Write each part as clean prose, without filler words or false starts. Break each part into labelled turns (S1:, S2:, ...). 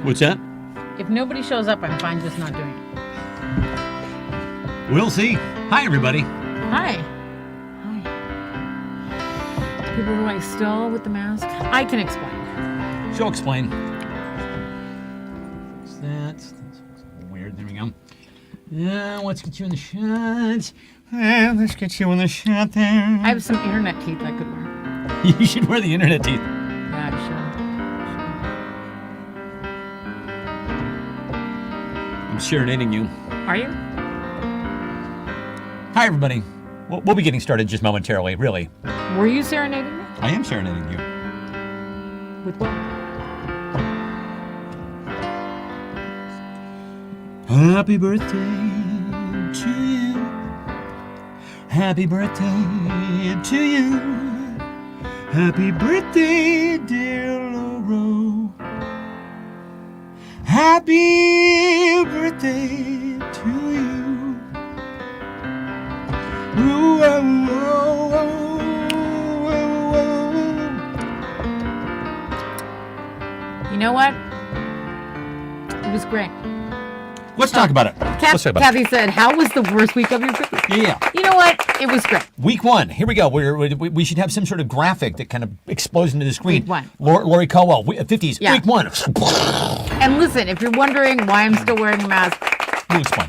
S1: What's that?
S2: If nobody shows up, I'm fine just not doing it.
S1: We'll see. Hi, everybody.
S2: Hi. People are like, still with the mask? I can explain.
S1: She'll explain. That's weird. There we go. Yeah, let's get you in the shot. Let's get you in the shot there.
S2: I have some internet teeth I could wear.
S1: You should wear the internet teeth.
S2: Yeah, I should.
S1: I'm serenading you.
S2: Are you?
S1: Hi, everybody. We'll be getting started just momentarily, really.
S2: Were you serenading me?
S1: I am serenading you.
S2: With what?
S1: Happy birthday to you. Happy birthday to you. Happy birthday, dear Laura. Happy birthday to you. Ooh, oh, oh, oh, oh.
S2: You know what? It was great.
S1: Let's talk about it.
S2: Kathy said, how was the worst week of your Christmas?
S1: Yeah.
S2: You know what? It was great.
S1: Week 1. Here we go. We should have some sort of graphic that kind of explodes into the screen.
S2: Week 1.
S1: Lori Caldwell, 50s.
S2: Yeah.
S1: Week 1.
S2: And listen, if you're wondering why I'm still wearing a mask,
S1: It looks fine.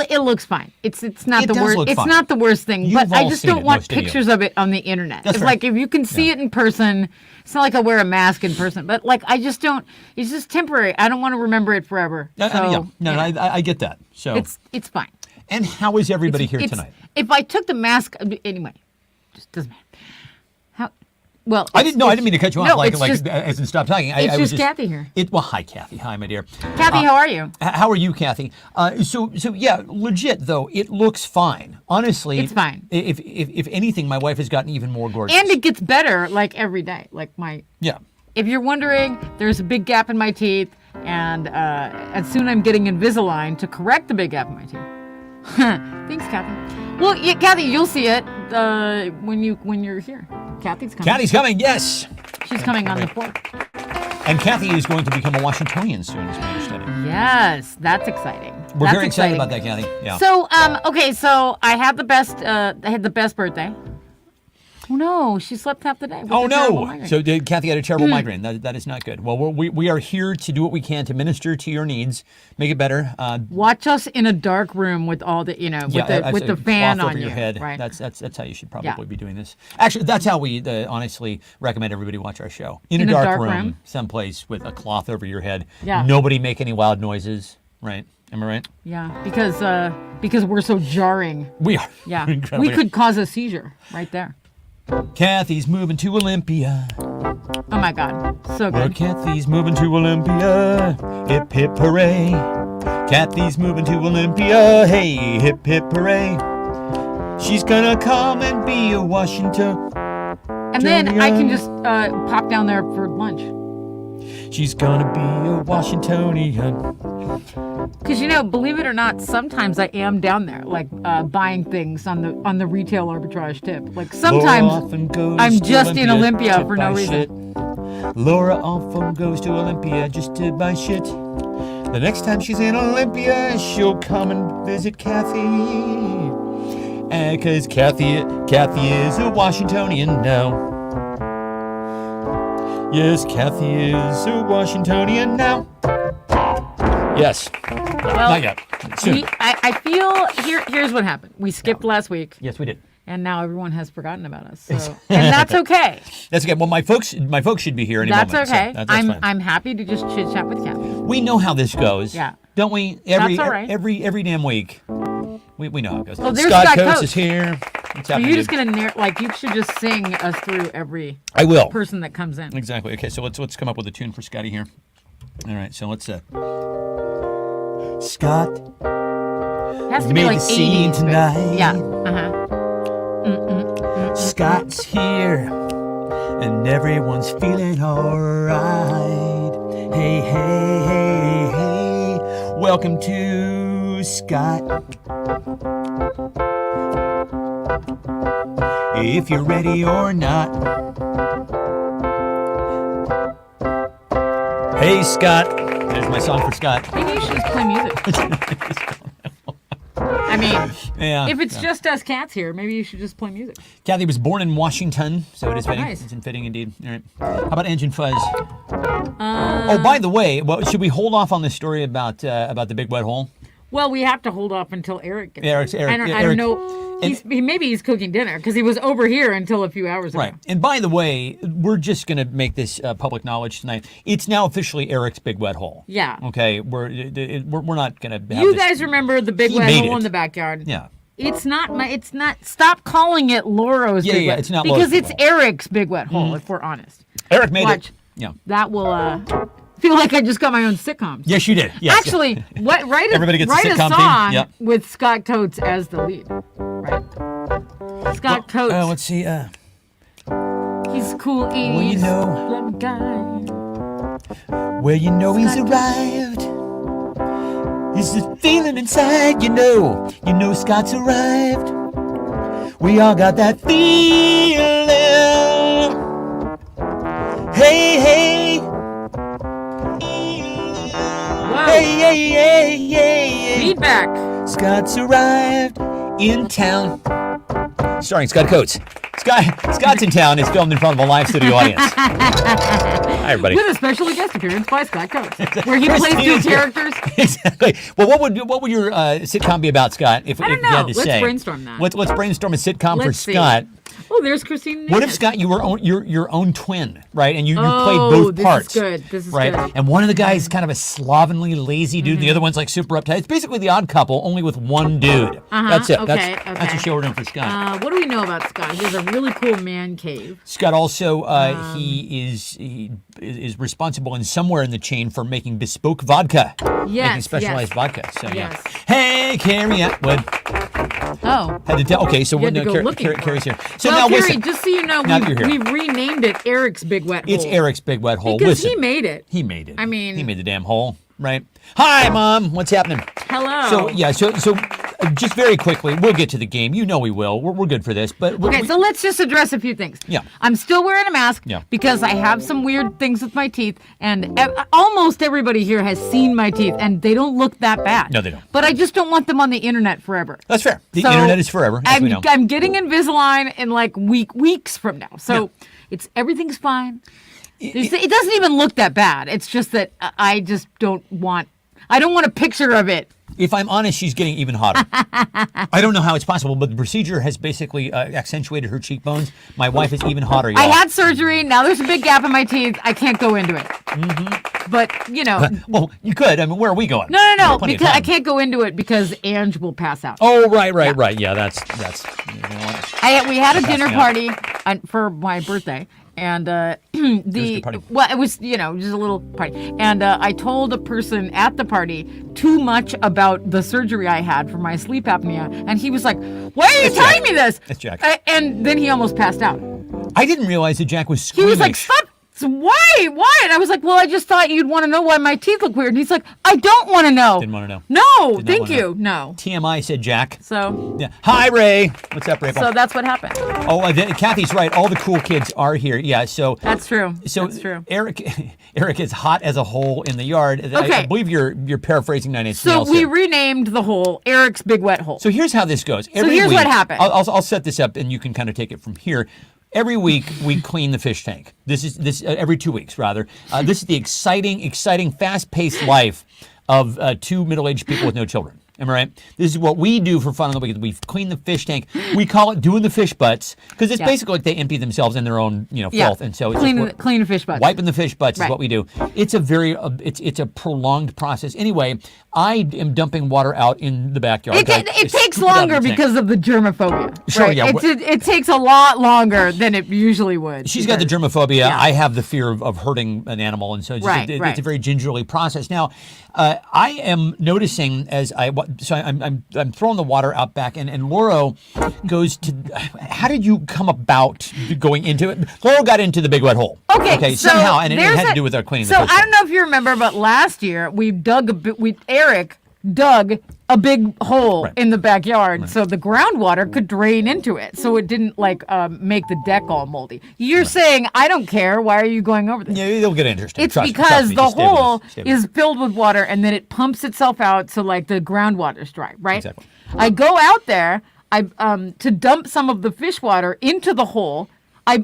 S2: it looks fine. It's not
S1: It
S2: the
S1: does
S2: worst.
S1: look
S2: It's
S1: fine.
S2: not the worst thing.
S1: You've
S2: But I
S1: all
S2: just
S1: seen
S2: don't
S1: it,
S2: want
S1: most of you.
S2: pictures of it on the internet.
S1: That's
S2: It's
S1: right.
S2: like if you can see it in person, it's not like I wear a mask in person. But like I just don't. It's just temporary. I don't want to remember it forever.
S1: I get that. So
S2: It's fine.
S1: And how is everybody here
S2: It's-
S1: tonight?
S2: If I took the mask anyway, just doesn't matter. How? Well,
S1: I didn't mean to cut you off.
S2: No,
S1: like
S2: it's just,
S1: as in stop talking.
S2: it's
S1: I was
S2: just Kathy here.
S1: Hi, Kathy. Hi, my dear.
S2: Kathy, how are you?
S1: How are you, Kathy? So yeah, legit though, it looks fine. Honestly,
S2: It's fine.
S1: If anything, my wife has gotten even more gorgeous.
S2: And it gets better like every day. Like
S1: yeah.
S2: If you're wondering, there's a big gap in my teeth, and soon I'm getting Invisalign to correct the big gap in my teeth. Thanks, Kathy. Well, yeah, Kathy, you'll see it when you're here. Kathy's coming.
S1: Kathy's coming. Yes.
S2: She's coming on the 4th.
S1: And Kathy is going to become a Washingtonian soon, is my understanding.
S2: Yes, that's exciting.
S1: We're very excited about that, Kathy. Yeah.
S2: So, so I had the best. I had the best birthday. Oh no, she slept half the day.
S1: Oh no! So Kathy had a terrible migraine. That is not good. Well, we are here to do what we can to minister to your needs, make it better.
S2: Watch us in a dark room with all the with the fan
S1: cloth
S2: on
S1: over your head.
S2: Right.
S1: That's how you should probably be doing this. Actually, that's how we honestly recommend everybody watch our show in a dark room, someplace with a cloth over your head.
S2: Yeah.
S1: Nobody make any loud noises. Right? Am I right?
S2: Yeah, because we're so jarring.
S1: We are.
S2: Yeah,
S1: Incredibly.
S2: we could cause a seizure right there.
S1: Kathy's moving to Olympia.
S2: Oh my God, so
S1: Well,
S2: good.
S1: Kathy's moving to Olympia. Hip hip hooray. Kathy's moving to Olympia. Hey, hip hip hooray. She's gonna come and be a Washington.
S2: And then I can just pop down there for lunch.
S1: She's gonna be a Washingtonian.
S2: Because believe it or not, sometimes I am down there, like buying things on the retail arbitrage tip. Like sometimes I'm just in Olympia for no reason.
S1: Shit. Laura often goes to Olympia just to buy shit. The next time she's in Olympia, she'll come and visit Kathy. Because Kathy is a Washingtonian now. Yes, Kathy is a Washingtonian now. Yes.
S2: Well,
S1: not yet. Soon.
S2: I feel here's what happened. We skipped last week.
S1: Yes, we did.
S2: And now everyone has forgotten about us. So. And that's okay.
S1: That's okay. Well, my folks should be here any
S2: That's
S1: moment.
S2: okay.
S1: So that's fine.
S2: I'm happy to just chit chat with Kathy.
S1: We know how this goes.
S2: Yeah.
S1: Don't we?
S2: That's all right.
S1: Every damn week. We know how it goes.
S2: Oh, there's
S1: Scott
S2: Scott
S1: Coates
S2: Coates.
S1: is here. What's happening?
S2: You're just gonna you should just sing us through every
S1: I will.
S2: person that comes in.
S1: Exactly. Okay, so let's come up with a tune for Scotty here. All right, so let's Scott
S2: It has to
S1: made
S2: be like
S1: the scene
S2: 80s,
S1: tonight.
S2: Yeah.
S1: Scott's here, and everyone's feeling alright. Hey, hey, hey, hey. Welcome to Scott. If you're ready or not. Hey, Scott. There's my song for Scott.
S2: Maybe you should just play music. I mean,
S1: Yeah.
S2: if it's just us cats here, maybe you should just play music.
S1: Kathy was born in Washington, so it is fitting.
S2: nice.
S1: It's fitting indeed. All right. How about Engine Fuzz? Oh, by the way, well, should we hold off on the story about the big wet hole?
S2: Well, we have to hold off until Eric gets
S1: Eric.
S2: I don't know. Maybe he's cooking dinner because he was over here until a few hours ago.
S1: Right. And by the way, we're just going to make this public knowledge tonight. It's now officially Eric's big wet hole.
S2: Yeah.
S1: Okay. We're not going to have
S2: You
S1: this.
S2: guys remember the big
S1: He
S2: wet
S1: made
S2: hole
S1: it.
S2: in the backyard?
S1: Yeah.
S2: It's not. Stop calling it Laura's big wet.
S1: It's not
S2: because
S1: Laura's
S2: it's
S1: big hole.
S2: Eric's big wet hole. If we're honest.
S1: Eric made
S2: Watch.
S1: it. Yeah.
S2: That will feel like I just got my own sitcom.
S1: Yes, you did. Yes.
S2: Actually, write
S1: Everybody gets a
S2: a
S1: sitcom theme.
S2: song
S1: Yep.
S2: with Scott Coates as the lead. Right. Scott Coates.
S1: Let's see.
S2: He's cool.
S1: Well, you know.
S2: Love guy.
S1: Well, you know he's arrived. It's the feeling inside, you know Scott's arrived. We all got that feeling. Hey, hey.
S2: Whoa.
S1: Hey.
S2: Feedback.
S1: Scott's arrived in town. Starring Scott Coates. Scott's in town. It's filmed in front of a live studio audience. Hi, everybody.
S2: With a special guest appearance by Scott Coates, where he plays two characters.
S1: Exactly. Well, what would your sitcom be about, Scott? If
S2: I don't
S1: you had
S2: know.
S1: to
S2: Let's
S1: say,
S2: brainstorm that.
S1: Let's brainstorm a sitcom for
S2: Let's see.
S1: Scott.
S2: Oh, there's Christine.
S1: What if
S2: Nunez.
S1: Scott, you were your own twin, right? And you played
S2: Oh,
S1: both
S2: this is
S1: parts.
S2: good. This is
S1: right?
S2: good.
S1: And one of the guys is kind of a slovenly, lazy dude, and the other one's like super uptight. It's basically The Odd Couple, only with one dude. That's it.
S2: Okay,
S1: That's a show we're doing for Scott.
S2: What do we know about Scott? He has a really cool man cave.
S1: Scott also he is responsible in somewhere in the chain for making bespoke vodka. Making specialized vodka. So
S2: Yes.
S1: yeah. Hey, Carrie Atwood.
S2: Oh.
S1: Had to tell. Okay, so
S2: You had to go looking for
S1: Carrie's
S2: it.
S1: here. So
S2: Well,
S1: now
S2: Carrie,
S1: listen.
S2: just so you know,
S1: Now that you're here.
S2: we've renamed it Eric's Big Wet Hole.
S1: It's Eric's big wet hole.
S2: Because
S1: Listen,
S2: he made it.
S1: He made it.
S2: I mean-
S1: he made the damn hole, right? Hi, Mom. What's happening?
S2: Hello.
S1: So yeah, so just very quickly, we'll get to the game. You know we will. We're good for this. But
S2: Okay, so let's just address a few things.
S1: Yeah.
S2: I'm still wearing a mask
S1: Yeah.
S2: because I have some weird things with my teeth, and almost everybody here has seen my teeth, and they don't look that bad.
S1: No, they don't.
S2: But I just don't want them on the internet forever.
S1: that's fair. The
S2: So
S1: internet is forever, as we know.
S2: I'm getting Invisalign in like weeks from now, so everything's fine. It doesn't even look that bad. It's just that I just don't want. I don't want a picture of it.
S1: If I'm honest, she's getting even hotter. I don't know how it's possible, but the procedure has basically accentuated her cheekbones. My wife is even hotter, y'all.
S2: I had surgery. Now there's a big gap in my teeth. I can't go into it. But you know.
S1: Well, you could. I mean, where are we going?
S2: No,
S1: Plenty of
S2: because I
S1: time.
S2: can't go into it because Ange will pass out.
S1: Oh, right. Yeah, that's. You know what?
S2: We had a dinner
S1: me out.
S2: party for my birthday, and
S1: good party.
S2: it was just a little party, and I told a person at the party too much about the surgery I had for my sleep apnea, and he was like, "Why are you
S1: That's
S2: telling
S1: Jack.
S2: me this?"
S1: That's Jack.
S2: And then he almost passed out.
S1: I didn't realize that Jack was
S2: He
S1: squeamish.
S2: was like, "Stop! Why? And I was like, "Well, I just thought you'd want to know why my teeth look weird." And he's like, "I don't want to know."
S1: Didn't want to know.
S2: No,
S1: Did not
S2: thank
S1: wanna
S2: you. No.
S1: TMI said Jack.
S2: So
S1: Yeah. Hi, Ray. What's up, Ray?
S2: that's what happened.
S1: Oh, Kathy's right. All the cool kids are here. Yeah. So
S2: That's true.
S1: So
S2: That's true.
S1: Eric is hot as a hole in the yard. I
S2: Okay.
S1: believe you're paraphrasing Nine Inch
S2: So
S1: Nails
S2: we
S1: here.
S2: renamed the hole Eric's Big Wet Hole.
S1: So here's how this goes.
S2: here's what happened.
S1: I'll set this up, and you can kind of take it from here. Every week we clean the fish tank. This is every 2 weeks rather. This is the exciting, fast-paced life of two middle-aged people with no children. Am I right? This is what we do for fun on the weekend. We clean the fish tank. We call it doing the fish butts because it's basically like they empty themselves in their own filth, and so it's
S2: clean the fish butts.
S1: wiping the fish butts is
S2: Right.
S1: what we do. It's a very it's a prolonged process. Anyway, I am dumping water out in the backyard.
S2: It
S1: I
S2: takes
S1: scoop it out of
S2: longer
S1: the tank.
S2: because of the germophobia.
S1: Sure,
S2: right?
S1: yeah.
S2: It takes a lot longer than it usually would.
S1: She's got the
S2: because-
S1: germophobia.
S2: Yeah.
S1: I have the fear of hurting an animal, and so it's,
S2: Right,
S1: it's
S2: right.
S1: a very gingerly process. Now, I am noticing I'm throwing the water out back, and Laura goes to. How did you come about going into it? Laura got into the big wet hole.
S2: Okay, so
S1: somehow, and it
S2: there's
S1: had to do with our cleaning.
S2: So
S1: the fish
S2: I don't know if you remember, but last year we dug a bit. Eric dug a big hole
S1: Right.
S2: in the backyard so the groundwater could drain into it, so it didn't like make the deck all moldy. You're saying I don't care. Why are you going over this?
S1: Yeah, it'll get interesting.
S2: It's
S1: Trust me,
S2: because the
S1: just stay with us,
S2: hole
S1: stay with us.
S2: is filled with water and then it pumps itself out, so like the groundwater's dry, right?
S1: Exactly.
S2: I go out there, to dump some of the fish water into the hole. I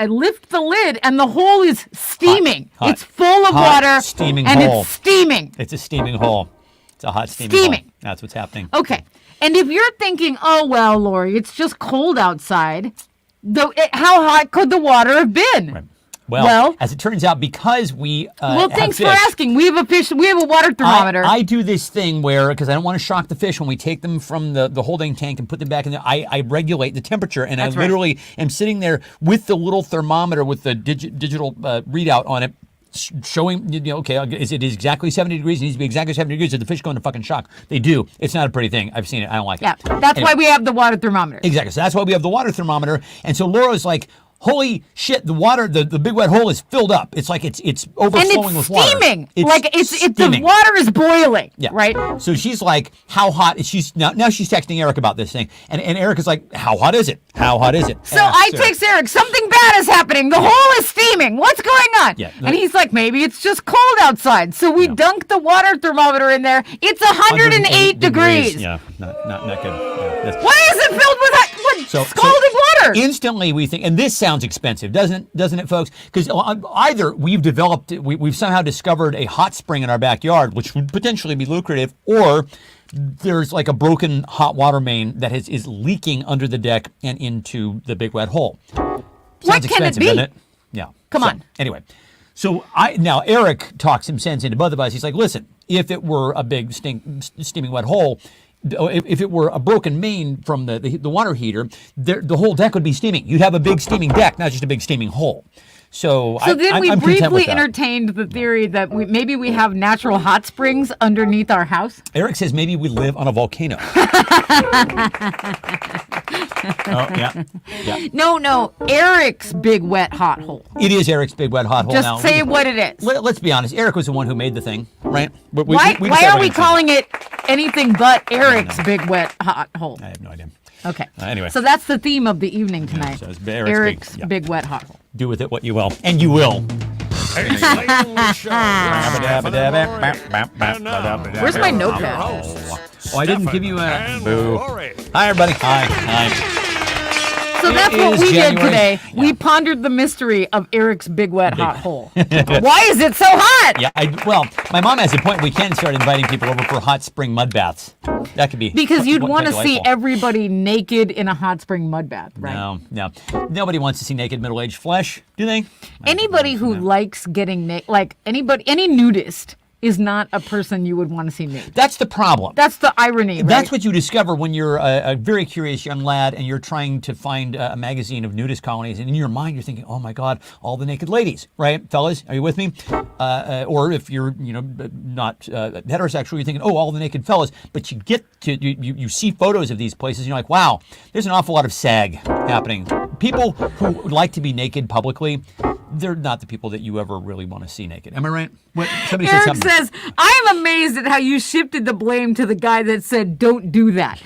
S2: lift the lid and the hole is steaming.
S1: Hot.
S2: It's full of
S1: Hot,
S2: water
S1: steaming
S2: and
S1: hole.
S2: it's steaming.
S1: It's a steaming hole. It's a hot steaming
S2: Steaming.
S1: hole. That's what's happening.
S2: Okay. And if you're thinking, oh well, Lori, it's just cold outside, how hot could the water have been?
S1: Right. Well, as it turns out, because we
S2: Well,
S1: have
S2: thanks
S1: fish,
S2: for asking. We have a water thermometer.
S1: I do this thing where, because I don't want to shock the fish when we take them from the holding tank and put them back in there, I regulate the temperature, and
S2: That's
S1: I
S2: right.
S1: literally am sitting there with the little thermometer with the digital readout on it, showing, okay, it is exactly 70 degrees. It needs to be exactly 70 degrees. Did the fish go into fucking shock? They do. It's not a pretty thing. I've seen it. I don't like
S2: yeah,
S1: it.
S2: that's
S1: Anyway.
S2: why we have the water thermometer.
S1: Exactly. So that's why we have the water thermometer. And so Laura's like, holy shit, the water, the big wet hole is filled up. It's like it's
S2: And
S1: overflowing
S2: it's
S1: with water.
S2: steaming. It's the
S1: steaming.
S2: water is boiling.
S1: Yeah.
S2: Right?
S1: So she's like, how hot? She's now she's texting Eric about this thing. And Eric is like, how hot is it? How hot is it?
S2: So I text Eric, something bad is happening. The hole is steaming. What's going on?
S1: Yeah.
S2: And he's like, maybe it's just cold outside. So we dunk the water thermometer in there. It's 108 degrees.
S1: Yeah, not good. Yeah, that's-
S2: Why is it filled with scalding water?
S1: Instantly we think, and this sounds expensive, doesn't it, folks? Because either we've somehow discovered a hot spring in our backyard, which would potentially be lucrative, or there's like a broken hot water main that is leaking under the deck and into the big wet hole. Sounds
S2: What can it
S1: expensive,
S2: be?
S1: doesn't it? Yeah.
S2: Come
S1: So,
S2: on.
S1: Anyway, so now Eric talks some sense into both of us. He's like, listen, if it were a big steaming wet hole, if it were a broken main from the water heater, the whole deck would be steaming. You'd have a big steaming deck, not just a big steaming hole. So
S2: then we
S1: I'm content
S2: briefly
S1: with that.
S2: entertained the theory that maybe we have natural hot springs underneath our house.
S1: Eric says maybe we live on a volcano. Oh, yeah.
S2: No, Eric's big wet hot hole.
S1: It is Eric's big wet hot hole
S2: Just
S1: now.
S2: say what it is.
S1: Let's be honest. Eric was the one who made the thing, right?
S2: Why are we calling it anything but Eric's big wet hot hole?
S1: I have no idea.
S2: Okay.
S1: Anyway.
S2: So that's the theme of the evening tonight.
S1: so it's
S2: Eric's
S1: big-
S2: big wet hot hole.
S1: Do with it what you will. And you will.
S2: Where's my notepad?
S1: Oh, I didn't give you a boo. Hi, everybody. Hi.
S2: So that's
S1: It
S2: what
S1: is
S2: we did
S1: January.
S2: today.
S1: Yeah.
S2: We pondered the mystery of Eric's big wet hot hole. Why is it so hot?
S1: Yeah, well, my mom has a point. We can start inviting people over for hot spring mud baths. That could be.
S2: Because you'd want to see
S1: delightful.
S2: everybody naked in a hot spring mud bath, right?
S1: No. Nobody wants to see naked middle-aged flesh, do they?
S2: Anybody who likes getting naked, like any nudist, is not a person you would want to see naked.
S1: That's the problem.
S2: That's the irony, right?
S1: That's what you discover when you're a very curious young lad and you're trying to find a magazine of nudist colonies, and in your mind you're thinking, "Oh my God, all the naked ladies!" Right, fellas? Are you with me? Or if you're, not heterosexual, you're thinking, "Oh, all the naked fellas." But you get to you see photos of these places, and you're like, "Wow, there's an awful lot of sag happening." People who like to be naked publicly, they're not the people that you ever really want to see naked. Am I right? What? Somebody said
S2: Eric
S1: something.
S2: says, I am amazed at how you shifted the blame to the guy that said, don't do that.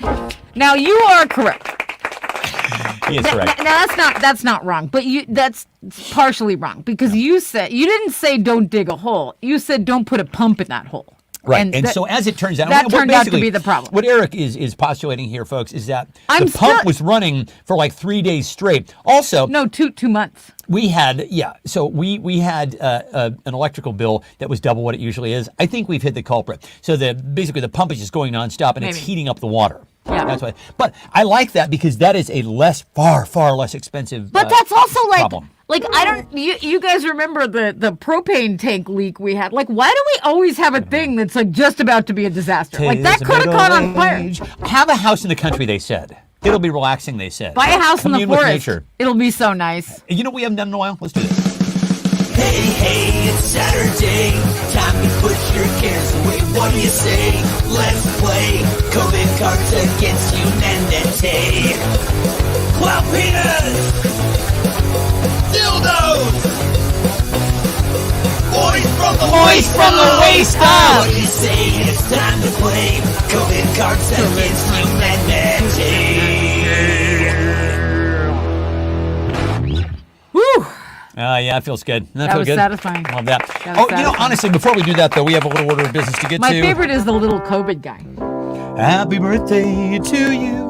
S2: Now, you are correct.
S1: He is correct.
S2: Now, that's not wrong, but that's partially wrong, because you didn't say don't dig a hole. You said don't put a pump in that hole.
S1: Right, and so as it turns out,
S2: that turned out to be the problem.
S1: What Eric is postulating here, folks, is that
S2: I'm
S1: the pump
S2: still-
S1: was running for like 3 days straight. Also,
S2: No, 2 months.
S1: we had we had an electrical bill that was double what it usually is. I think we've hit the culprit. So basically the pump is just going nonstop and it's
S2: Maybe.
S1: heating up the water.
S2: Yeah.
S1: That's why. But I like that because that is a far less expensive.
S2: But that's also
S1: problem.
S2: I don't, you guys remember the propane tank leak we had? Like, why do we always have a thing that's like just about to be a disaster? Like, that
S1: Tis
S2: could have caught on fire.
S1: middle age. Have a house in the country, they said. It'll be relaxing, they said.
S2: Buy a house in the
S1: Commune with
S2: forest.
S1: nature.
S2: It'll be so nice.
S1: You know what we haven't done in a while? Let's do this.
S3: Hey, it's Saturday. Time to put your cares away. What do you say? Let's play COVID Cards Against Humanity. Cloud penis! Dildos! Boys from the
S1: Moist from the waist up.
S3: What do you say? It's time to play COVID cards against humanity.
S2: Whew.
S1: Yeah, it feels good. Doesn't that
S2: That
S1: feel
S2: was
S1: good?
S2: satisfying.
S1: Love that.
S2: That was satisfying.
S1: Honestly, before we do that, though, we have a little order of business to get
S2: My
S1: to.
S2: favorite is the little COVID guy.
S1: Happy birthday to you.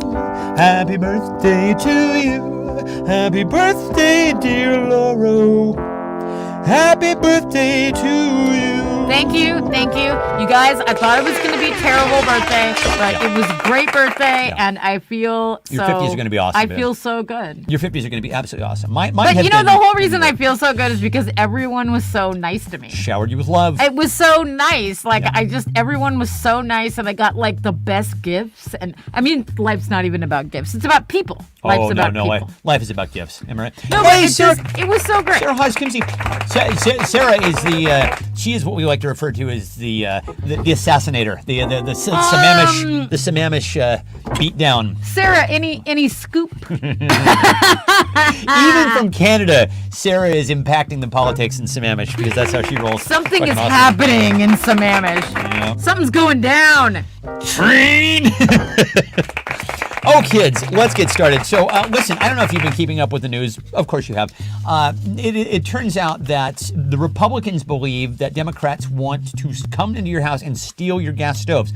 S1: Happy birthday to you. Happy birthday, dear Laura. Happy birthday to you.
S2: Thank you. You guys, I thought it was going to be a terrible birthday, but it was a great birthday, and I feel so...
S1: Your 50s are going to be awesome.
S2: I feel so good.
S1: Your 50s are going to be absolutely awesome. Mine
S2: But
S1: have
S2: you know,
S1: been-
S2: the whole reason I feel so good is because everyone was so nice to me.
S1: Showered you with love.
S2: It was so nice. Like, everyone was so nice, and I got, like, the best gifts. And, I mean, life's not even about gifts. It's about people. Life's about people.
S1: Life is about gifts. Am I right?
S2: No, but it was so great.
S1: Sarah Hodgkinsey. Sarah is she is what we like to refer to as the assassinator, the Sammamish beatdown.
S2: Sarah, any scoop?
S1: Even from Canada, Sarah is impacting the politics in Sammamish because that's how she rolls.
S2: Something
S1: Fucking
S2: is
S1: awesome.
S2: happening in Sammamish.
S1: Yeah.
S2: Something's going down.
S1: Train. Oh, kids, let's get started. So, listen, I don't know if you've been keeping up with the news. Of course you have. It turns out that the Republicans believe that Democrats want to come into your house and steal your gas stoves.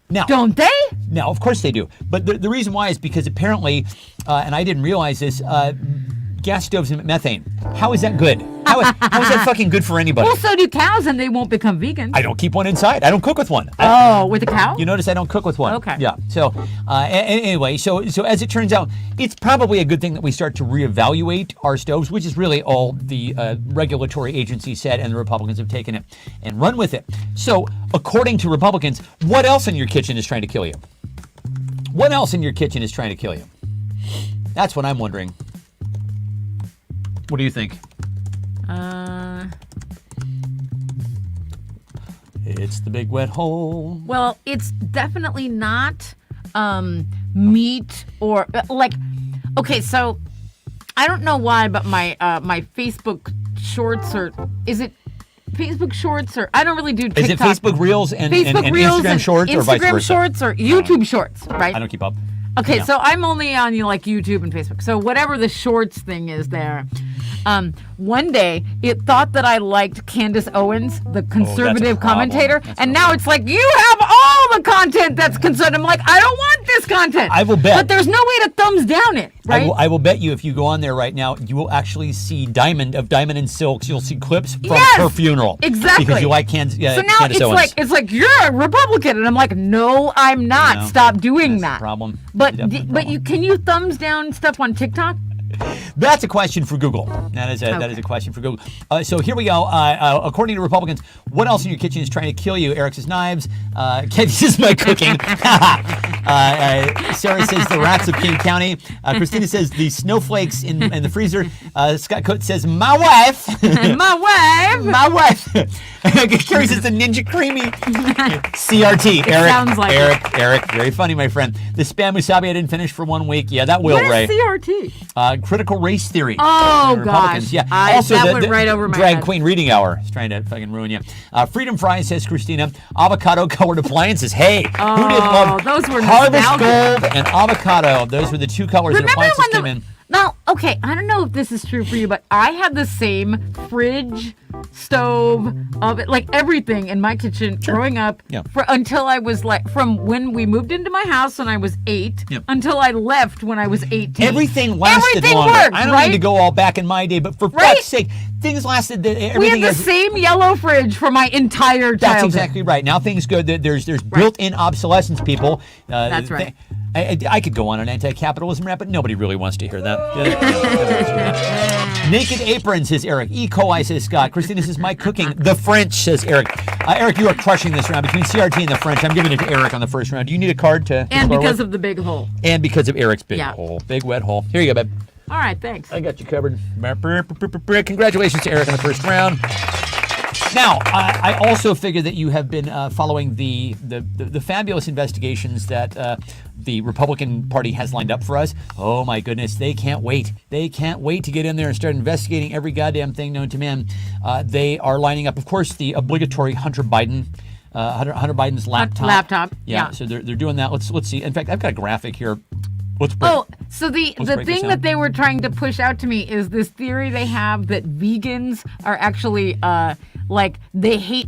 S1: Now,
S2: Don't they?
S1: Now, of course they do. But the reason why is because apparently, and I didn't realize this, gas stoves emit methane. How is that good? How is that fucking good for anybody?
S2: Well, so do cows, and they won't become vegans.
S1: I don't keep one inside. I don't cook with one.
S2: With a cow?
S1: You notice I don't cook with one.
S2: Okay.
S1: Yeah. So anyway, so as it turns out, it's probably a good thing that we start to reevaluate our stoves, which is really all the regulatory agency said, and the Republicans have taken it and run with it. So according to Republicans, what else in your kitchen is trying to kill you? What else in your kitchen is trying to kill you? That's what I'm wondering. What do you think? It's the big wet hole.
S2: Well, it's definitely not meat or like. Okay, so I don't know why, but my my Facebook Shorts is it Facebook Shorts or I don't really do TikTok.
S1: Is it Facebook Reels and
S2: Reels
S1: Instagram
S2: and
S1: Shorts or vice
S2: Instagram
S1: versa?
S2: Shorts or YouTube Shorts, right?
S1: I don't keep up.
S2: Okay,
S1: Yeah.
S2: so I'm only on like YouTube and Facebook. So whatever the Shorts thing is there. One day it thought that I liked Candace Owens, the conservative
S1: problem.
S2: commentator,
S1: That's a
S2: and now it's like you have all the content that's conservative. I'm like, I don't want this content.
S1: I will bet.
S2: But there's no way to thumbs down it, right?
S1: I will bet you if you go on there right now, you will actually see Diamond and Silks. You'll see clips from
S2: Yes!
S1: her funeral.
S2: Exactly.
S1: Because you like
S2: So now
S1: Candace Owens.
S2: it's like you're a Republican, and I'm like, no, I'm not.
S1: No,
S2: Stop doing
S1: that's
S2: that.
S1: the problem.
S2: But
S1: Definitely the problem.
S2: can you thumbs down stuff on TikTok?
S1: That's a question for Google. That is a question for Google. So here we go. According to Republicans, what else in your kitchen is trying to kill you? Eric says knives. Kathy says my cooking. Sarah says the rats of King County. Christina says the snowflakes in the freezer. Scott Coates says my wife.
S2: My wife.
S1: My wife. Carrie says the Ninja Creamy. CRT. Eric.
S2: sounds like
S1: Eric. Very funny, my friend. The spam wasabi I didn't finish for 1 week. Yeah, that will,
S2: What
S1: Ray.
S2: is CRT?
S1: Critical race theory.
S2: Oh,
S1: Republicans.
S2: gosh.
S1: Yeah.
S2: That went right over my
S1: drag
S2: head.
S1: queen reading hour is trying to fucking ruin you. Freedom Fries says Christina. Avocado colored appliances. Hey, who did love
S2: those were
S1: Harvest
S2: nostalgic.
S1: Gold and avocado? Those were the two colors that
S2: Remember
S1: appliances
S2: when
S1: came in.
S2: Now, okay, I don't know if this is true for you, but I had the same fridge, stove, oven, like everything in my kitchen growing up
S1: Yeah.
S2: until I was like, from when we moved into my house when I was 8
S1: Yep.
S2: until I left when I was 18.
S1: Everything lasted
S2: Everything
S1: longer.
S2: worked,
S1: I don't
S2: right?
S1: need to go all back in my day, but for
S2: Right?
S1: fuck's sake, things lasted.
S2: We had
S1: Everything
S2: the
S1: has-
S2: same yellow fridge for my entire childhood.
S1: That's exactly right. Now things go. There's built-in obsolescence, people.
S2: That's right.
S1: I could go on an anti-capitalism rant, but nobody really wants to hear that. Naked Apron, says Eric. E. coli, says Scott. Christina says my cooking. The French, says Eric. Eric, you are crushing this round between CRT and the French. I'm giving it to Eric on the first round. Do you need a card to?
S2: And
S1: score
S2: because
S1: with?
S2: of the big hole.
S1: And because of Eric's big
S2: Yeah.
S1: hole, big wet hole. Here you go, babe.
S2: All right, thanks.
S1: I got you covered. Congratulations to Eric on the first round. Now, I also figure that you have been following the fabulous investigations that the Republican Party has lined up for us. Oh my goodness, they can't wait. They can't wait to get in there and start investigating every goddamn thing known to man. They are lining up, of course, the obligatory Hunter Biden's laptop.
S2: Yeah.
S1: So they're doing that. Let's see. In fact, I've got a graphic here. Let's break.
S2: Oh, so the
S1: break this
S2: thing
S1: down.
S2: that they were trying to push out to me is this theory they have that vegans are actually like they hate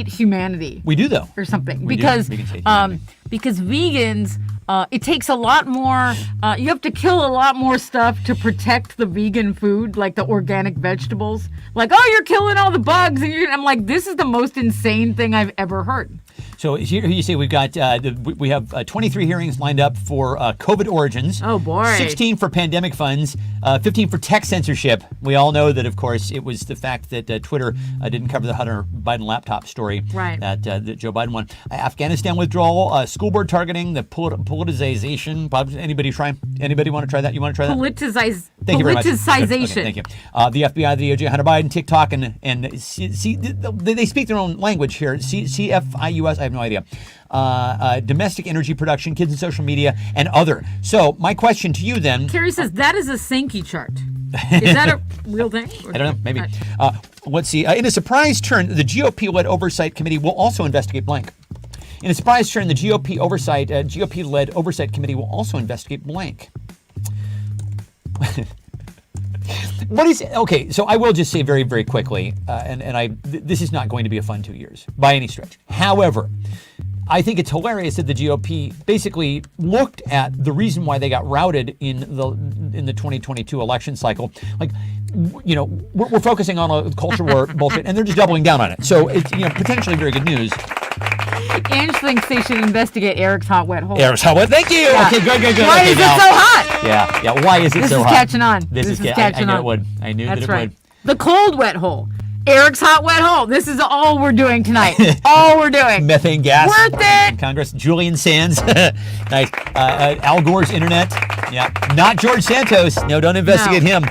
S2: humanity.
S1: We do though.
S2: Or something
S1: We do.
S2: because
S1: Vegans hate humanity.
S2: because vegans it takes a lot more you have to kill a lot more stuff to protect the vegan food, like the organic vegetables. Like, oh, you're killing all the bugs, and I'm like, this is the most insane thing I've ever heard.
S1: So here you see we've got we have 23 hearings lined up for COVID origins.
S2: Oh, boy.
S1: 16 for pandemic funds, 15 for tech censorship. We all know that, of course, it was the fact that Twitter didn't cover the Hunter Biden laptop story
S2: Right.
S1: that Joe Biden won. Afghanistan withdrawal, school board targeting, the politicization. Anybody try? Anybody want to try that? You want to try that? Thank you very much.
S2: Politicization.
S1: Okay, thank you. The FBI, the DOJ, Hunter Biden, TikTok, and they speak their own language here. CFIUS, I have no idea. Domestic energy production, kids and social media, and other. So my question to you then.
S2: Carrie says that is a Sankey chart. Is that a real thing?
S1: I don't know, maybe. Let's see. In a surprise turn, the GOP-led oversight committee will also investigate blank. In a surprise turn, the GOP-led oversight committee will also investigate blank. What is okay? So I will just say very, very quickly, this is not going to be a fun 2 years by any stretch. However, I think it's hilarious that the GOP basically looked at the reason why they got routed in the 2022 election cycle. Like, you know, we're focusing on a culture war bullshit, and they're just doubling down on it. So it's potentially very good news.
S2: Ange thinks they should investigate Eric's hot wet hole.
S1: Eric's hot wet. Thank you.
S2: Yeah.
S1: Okay, good.
S2: Why
S1: Okay,
S2: is
S1: now-
S2: it so hot?
S1: Yeah. Why is it so hot?
S2: This is catching on.
S1: This is catching on. I knew it would. I knew
S2: That's
S1: that it
S2: right.
S1: would.
S2: The cold wet hole. Eric's hot wet hole. This is all we're doing tonight. All we're doing.
S1: Methane gas.
S2: Worth it.
S1: Congress. Julian Sands. Nice. Al Gore's internet. Yeah. Not George Santos. No, don't investigate him.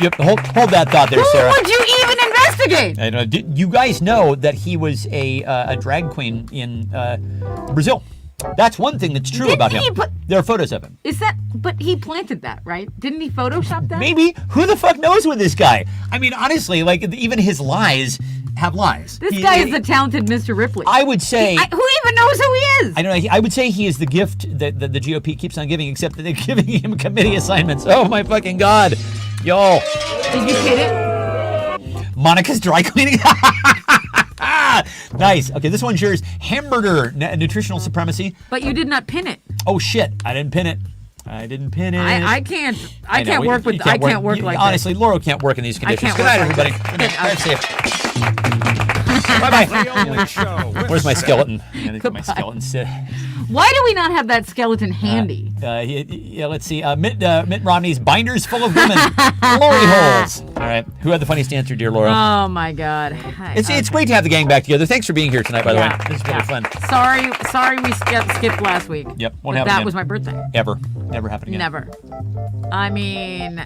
S1: Yep. Hold that thought there,
S2: Who
S1: Sarah.
S2: would you even investigate?
S1: I don't know. You guys know that he was a drag queen in Brazil. That's one thing that's true about him. There are photos of him.
S2: Is that? But he planted that, right? Didn't he Photoshop that?
S1: Maybe. Who the fuck knows with this guy? I mean, honestly, like even his lies have lies.
S2: This guy is the talented Mr. Ripley.
S1: I would say.
S2: Who even knows who he is?
S1: I don't know. I would say he is the gift that the GOP keeps on giving, except that they're giving him committee assignments. Oh my fucking god, y'all!
S2: Did you hit it?
S1: Monica's dry cleaning. Nice. Okay, this one's yours. Hamburger nutritional supremacy.
S2: But you did not pin it.
S1: Oh shit! I didn't pin it.
S2: I can't. I
S1: know,
S2: can't work with. I can't work like
S1: honestly, Laura can't work in these conditions.
S2: can't
S1: Good
S2: work
S1: night,
S2: like
S1: everybody.
S2: this.
S1: Good night. Drive safe. Bye
S4: The only show with
S1: Where's my
S4: sex.
S1: skeleton? My skeleton sit.
S2: Why do we not have that skeleton handy?
S1: Let's see. Mitt Romney's binders full of women. Glory holes. All right. Who had the funniest answer, dear Laura?
S2: Oh my God.
S1: It's great to have the gang back together. Thanks for being here tonight, by the way. This is really fun.
S2: Sorry we skipped last week.
S1: Yep. Won't
S2: But
S1: happen
S2: that
S1: again.
S2: was my birthday.
S1: Ever. Never happen again.
S2: Never. I mean,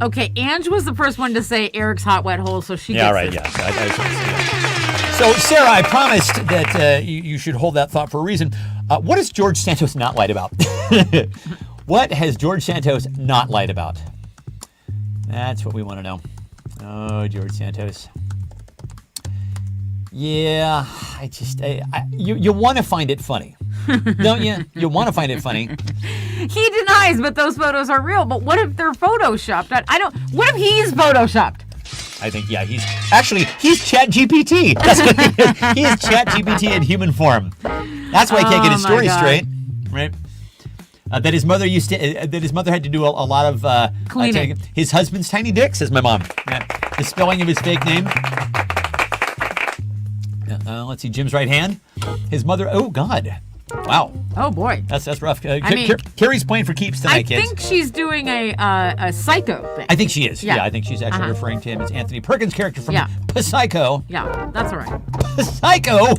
S2: okay, Ange was the first one to say Eric's hot wet hole, so she
S1: Yeah,
S2: gets
S1: right.
S2: it.
S1: Yeah. So, Sarah, I promised that you should hold that thought for a reason. What has George Santos not lied about? What has George Santos not lied about? That's what we want to know. Oh, George Santos. Yeah, you want to find it funny, don't you? You want to find it funny.
S2: He denies, but those photos are real. But what if they're photoshopped? What if he's photoshopped?
S1: I think, he's Chat GPT. That's what he is. He is Chat GPT in human form. That's why he can't get his
S2: Oh, my
S1: story
S2: God.
S1: straight, right? That his mother had to do a lot of
S2: Cleaning.
S1: His husband's tiny dick, says my mom. The spelling of his fake name. Let's see, Jim's right hand. His mother. Oh God. Wow.
S2: Oh boy.
S1: That's rough.
S2: mean-
S1: Carrie's playing for keeps tonight,
S2: I
S1: kids.
S2: think she's doing a psycho thing.
S1: I think she is.
S2: Yeah.
S1: Yeah, I think she's actually referring to him as Anthony Perkins' character from
S2: Yeah.
S1: Psycho.
S2: Yeah, that's all right.
S1: Psycho.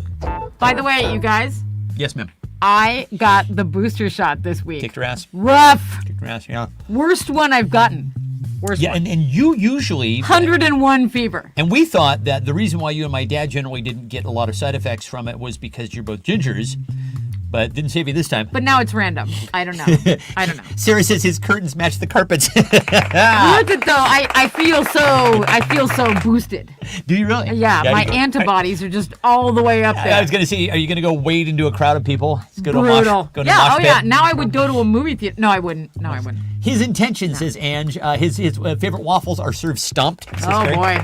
S2: By the way, you guys,
S1: Yes, ma'am.
S2: I got the booster shot this week.
S1: Kicked her ass.
S2: Rough.
S1: Kicked her ass. Yeah.
S2: Worst one I've gotten. Worst
S1: Yeah,
S2: one.
S1: and you usually
S2: 101 fever.
S1: And we thought that the reason why you and my dad generally didn't get a lot of side effects from it was because you're both gingers, but didn't save you this time.
S2: But now it's random. I don't know. I don't know.
S1: Sarah says his curtains match the carpets.
S2: Look at though. I feel so boosted.
S1: Do you really?
S2: Yeah, my
S1: you go.
S2: antibodies are just all the way up there.
S1: I was going to say, are you going to go wade into a crowd of people? Let's go to a
S2: Brutal.
S1: mosh, go to
S2: Yeah.
S1: a mosh
S2: Oh
S1: pit?
S2: yeah. Now I would go to a movie theater. No, I wouldn't.
S1: His intention, says Ange, his favorite waffles are served stumped. Says
S2: Oh
S1: Craig.
S2: boy.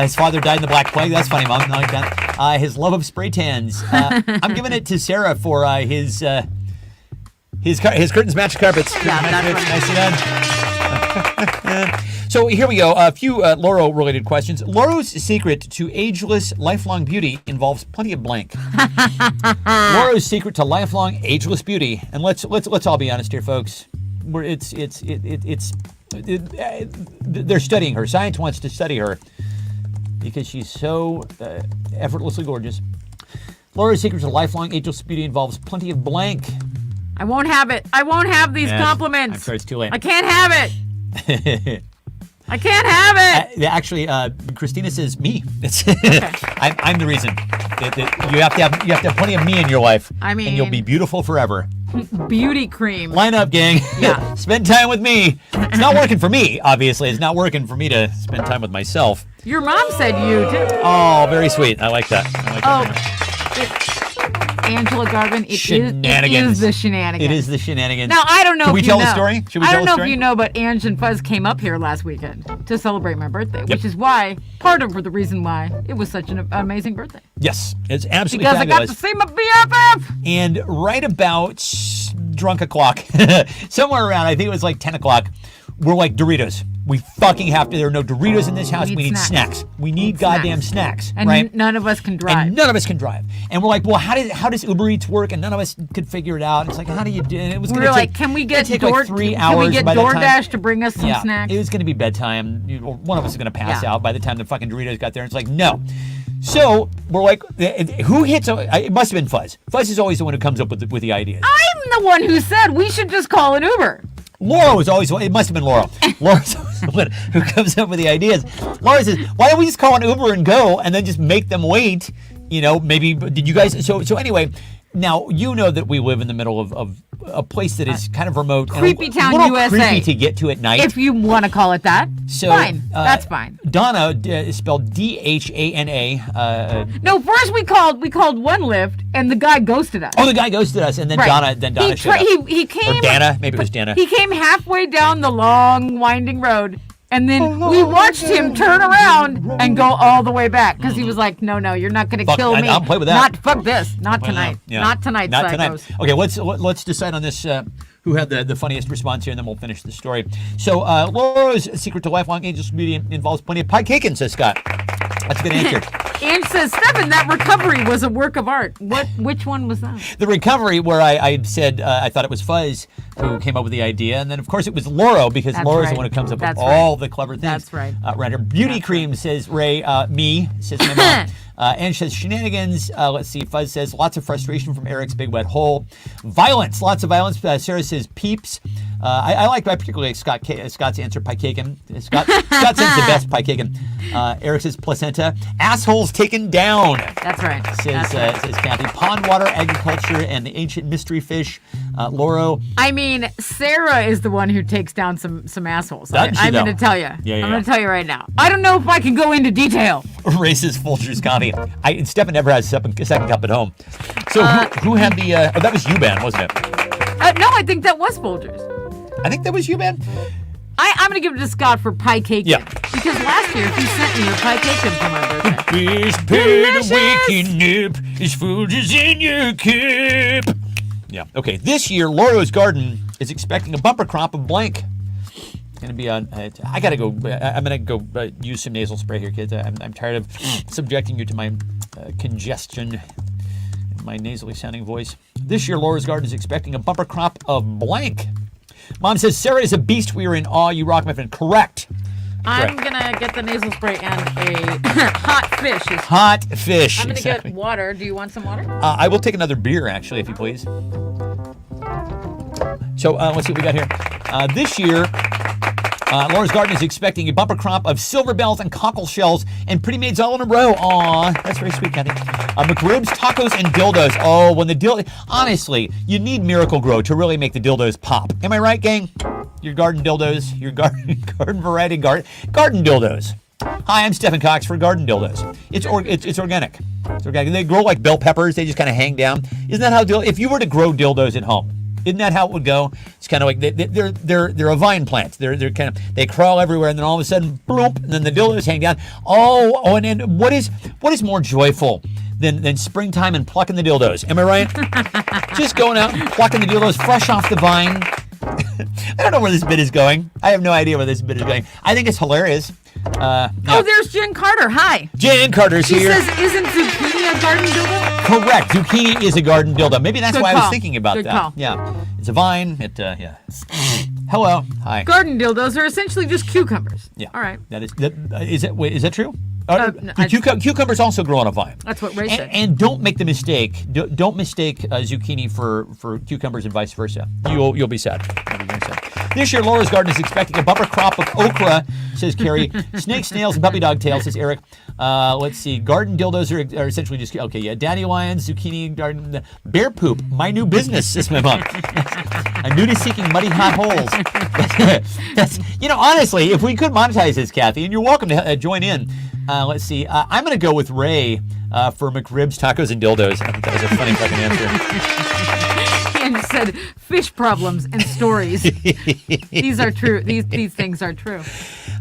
S1: His father died in the Black Plague. That's funny, Mom. No, he done. His love of spray tans. I'm giving it to Sarah for his curtains match carpets.
S2: Yeah,
S1: Curtains
S2: that's
S1: nicely done. So here we go. A few Loro-related questions. Loro's secret to ageless, lifelong beauty involves plenty of blank. Loro's secret to lifelong, ageless beauty, and let's all be honest here, folks. They're studying her. Science wants to study her because she's so effortlessly gorgeous. Laura's secret to lifelong, ageless beauty involves plenty of blank.
S2: I won't have it. I won't have these compliments.
S1: I'm sorry, it's too late.
S2: I can't have it. I can't have it.
S1: Actually, Christina says me. I'm the reason. You have to have plenty of me in your life.
S2: I mean,
S1: and you'll be beautiful forever.
S2: Beauty cream.
S1: Line up, gang.
S2: Yeah.
S1: Spend time with me. It's not working for me, obviously. It's not working for me to spend time with myself.
S2: Your mom said you too.
S1: Oh, very sweet. I like that.
S2: Angela Garvin, it
S1: Shenanigans.
S2: is the shenanigans.
S1: It is the shenanigans.
S2: Now, I don't know
S1: Should we
S2: if you
S1: tell
S2: know.
S1: the story? Should we
S2: I
S1: tell
S2: don't
S1: the
S2: know
S1: story?
S2: if you know, but Ange and Fuzz came up here last weekend to celebrate my birthday, which is why, part of the reason why it was such an amazing birthday.
S1: Yes, it's absolutely
S2: Because
S1: fabulous.
S2: I got to see my BFF.
S1: And right about drunk o'clock, somewhere around, I think it was like 10 o'clock, we're like, Doritos. We fucking have to. There are no Doritos in this house. We need snacks. We need goddamn snacks.
S2: And
S1: right?
S2: none of us can drive.
S1: And none of us can drive. And we're like, well, how does Uber Eats work? And none of us could figure it out. And it's like, how do you do it? It was
S2: We
S1: gonna
S2: were
S1: take,
S2: like, can we get
S1: take like 3 hours.
S2: Can we get
S1: by the time-
S2: DoorDash to bring us some
S1: yeah,
S2: snacks?
S1: It was going to be bedtime. One of us is going to pass
S2: Yeah.
S1: out by the time the fucking Doritos got there. And it's like, no. So we're like, who hits? It must have been Fuzz. Fuzz is always the one who comes up with the ideas.
S2: I'm the one who said we should just call an Uber.
S1: Laura was always, it must have been Laura. Laura's always the one who comes up with the ideas. Laura says, why don't we just call an Uber and go and then just make them wait? You know, maybe, did you guys, so anyway, now you know that we live in the middle of a place that is kind of remote.
S2: Creepy
S1: and a
S2: town,
S1: little
S2: USA.
S1: creepy to get to at night.
S2: If you want to call it that.
S1: So,
S2: fine. That's fine.
S1: Donna is spelled D-H-A-N-A.
S2: No, first we called one lift and the guy ghosted us.
S1: Oh, the guy ghosted us, and then
S2: Right.
S1: Donna showed up.
S2: He came.
S1: Or Dana, maybe it was Dana.
S2: He came halfway down the long, winding road, and then we watched him turn around and go all the way back because he was like, "No, you're not going to
S1: Fuck,
S2: kill me.
S1: I'll play with that.
S2: Not fuck this. Not tonight.
S1: Yeah.
S2: Not tonight,
S1: Not
S2: psychos."
S1: tonight. Okay, let's decide on this. Who had the funniest response here, and then we'll finish the story. So, Laura's secret to lifelong ageless beauty involves plenty of pie caking, says Scott. That's a good answer.
S2: Ange says, Stephen, that recovery was a work of art. Which one was that?
S1: The recovery, where I said I thought it was Fuzz who came up with the idea, and then of course it was Laura, because
S2: That's
S1: Laura's the
S2: right.
S1: one who comes up with
S2: That's
S1: all
S2: right.
S1: the clever things.
S2: That's right.
S1: Around her. Beauty cream, says Ray. Me, says my mom. Ange says shenanigans. Let's see. Fuzz says lots of frustration from Eric's big wet hole. Violence, lots of violence. Sarah says peeps. I particularly like Scott's answer, pie caking. Scott says the best pie caking. Eric says placenta. Assholes taken down.
S2: That's right.
S1: Says Kathy. Pond water, agriculture, and the ancient mystery fish. Lauro.
S2: I mean, Sarah is the one who takes down some assholes.
S1: Doesn't she,
S2: I'm
S1: though?
S2: going to tell you.
S1: Yeah.
S2: I'm going to tell you right now. I don't know if I can go into detail.
S1: Racist Folgers coffee. Stefan never has a second cup at home. So who had the? That was U-Ban, wasn't it?
S2: No, I think that was Folgers.
S1: I think that was U-Ban.
S2: I'm going to give it to Scott for pie cake.
S1: Yeah.
S2: Because last year he sent me a pie cake for my birthday.
S1: Best part of waking up is Folgers in your cup. Yeah. Okay. This year, Laura's garden is expecting a bumper crop of blank. It's gonna be on. I gotta go. I'm gonna go use some nasal spray here, kids. I'm tired of subjecting you to my congestion in my nasally sounding voice. This year, Laura's garden is expecting a bumper crop of blank. Mom says Sarah is a beast. We are in awe. You rock, my friend. Correct.
S2: I'm going to get the nasal spray and a hot fish.
S1: Hot fish.
S2: I'm going to
S1: exactly.
S2: get water. Do you want some water?
S1: I will take another beer, actually, if you please. So let's see what we got here. This year, Laura's garden is expecting a bumper crop of silver bells and cockle shells and pretty maids all in a row. Aw, that's very sweet, Kathy. McRibs, tacos, and dildos. Oh, when the honestly, you need Miracle Grow to really make the dildos pop. Am I right, gang? Your garden dildos, your garden variety garden dildos. Hi, I'm Stephen Cox for Garden Dildos. It's organic. It's organic. They grow like bell peppers. They just kind of hang down. Isn't that how if you were to grow dildos at home? Isn't that how it would go? It's kind of like they're a vine plant. They crawl everywhere, and then all of a sudden, bloop, and then the dildos hang down. And what is more joyful than springtime and plucking the dildos? Am I right? Just going out and plucking the dildos fresh off the vine. I don't know where this bit is going. I have no idea where this bit is going. I think it's hilarious.
S2: Oh, there's Jen Carter. Hi.
S1: Jen Carter's here.
S2: She says, isn't zucchini a garden dildo?
S1: Correct. Zucchini is a garden dildo. Maybe that's why I was thinking about
S2: Good
S1: that.
S2: call.
S1: Yeah. It's a vine. Yeah. Hello. Hi.
S2: Garden dildos are essentially just cucumbers.
S1: Yeah.
S2: All right.
S1: Is that true?
S2: No,
S1: Cucumbers also grow on a vine.
S2: That's what Ray said.
S1: And don't make the mistake. Don't mistake zucchini for cucumbers and vice versa. You'll be sad. You'll be very sad. This year, Laura's garden is expecting a bumper crop of okra, says Carrie. Snakes, snails, and puppy dog tails, says Eric. Let's see. Garden dildos are essentially just dandelions, zucchini, garden, bear poop. My new business, says my mom. A nudity-seeking muddy hot holes. That's honestly, if we could monetize this, Kathy, and you're welcome to join in. Let's see. I'm going to go with Ray for McRibs, tacos, and dildos. I think that was a funny fucking answer.
S2: And said fish problems and stories. These are true. These things are true.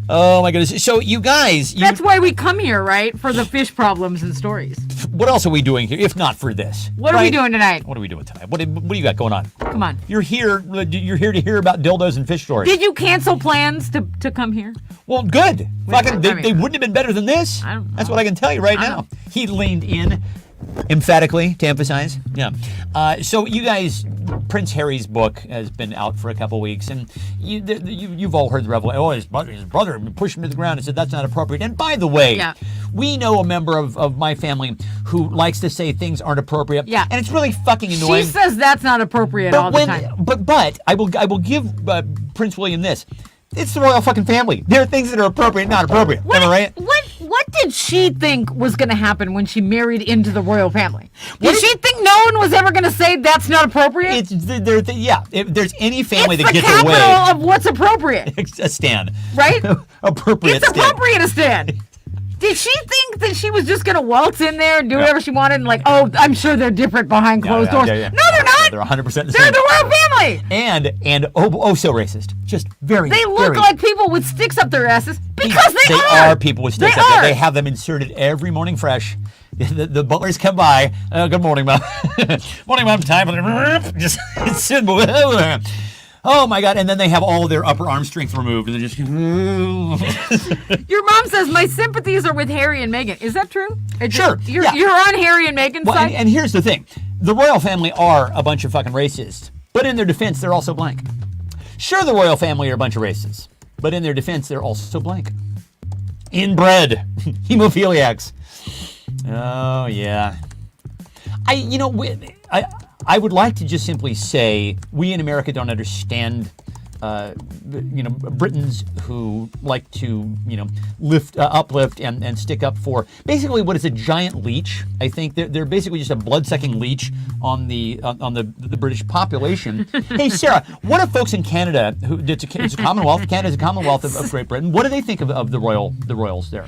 S1: Oh my goodness! So you guys,
S2: that's why we come here, right? For the fish problems and stories.
S1: What else are we doing here, if not for this?
S2: What are we doing tonight?
S1: What are we doing tonight? What do you got going on?
S2: Come on.
S1: You're here. You're here to hear about dildos and fish stories.
S2: Did you cancel plans to come here?
S1: Well, good. Fucking, they wouldn't have been better than this. That's what I can tell you right now. He leaned in emphatically to emphasize. Yeah. So you guys, Prince Harry's book has been out for a couple weeks, and you've all heard the revelation. Oh, his brother pushed him to the ground and said that's not appropriate. And by the way, we know a member of my family who likes to say things aren't appropriate. Yeah. And it's really fucking annoying.
S2: She says that's not appropriate all the time.
S1: But I will give Prince William this. It's the royal fucking family. There are things that are appropriate and not appropriate. Am I right?
S2: What did she think was going to happen when she married into the royal family? Did she think no one was ever going to say that's not appropriate?
S1: If there's any family that gets away.
S2: It's the capital of what's appropriate.
S1: A stand.
S2: Right?
S1: Appropriate
S2: It's appropriate to stand. Did she think that she was just going to waltz in there and do whatever she wanted and I'm sure they're different behind closed doors. No, they're not.
S1: They're 100% the same.
S2: They're the royal family.
S1: And so racist. Just very,
S2: They look like people with sticks up their asses because they are.
S1: They are people with sticks up there. They have them inserted every morning fresh. The butlers come by. Good morning, Mom. Morning, Mom. Time for the... Just sit. Oh my God! And then they have all their upper arm strength removed, and they're just.
S2: Your mom says my sympathies are with Harry and Meghan. Is that true?
S1: Sure.
S2: You're on Harry and Meghan's side.
S1: And here's the thing: the royal family are a bunch of fucking racists, but in their defense, they're also blank. Sure, the royal family are a bunch of racists, but in their defense, they're also blank. Inbred hemophiliacs. Oh yeah. I would like to just simply say we in America don't understand, Britons who like to, uplift and stick up for basically what is a giant leech. I think they're basically just a blood-sucking leech on the British population. Hey, Sarah, what do folks in Canada, it's a Commonwealth, Canada's a Commonwealth of Great Britain, what do they think of the royals there?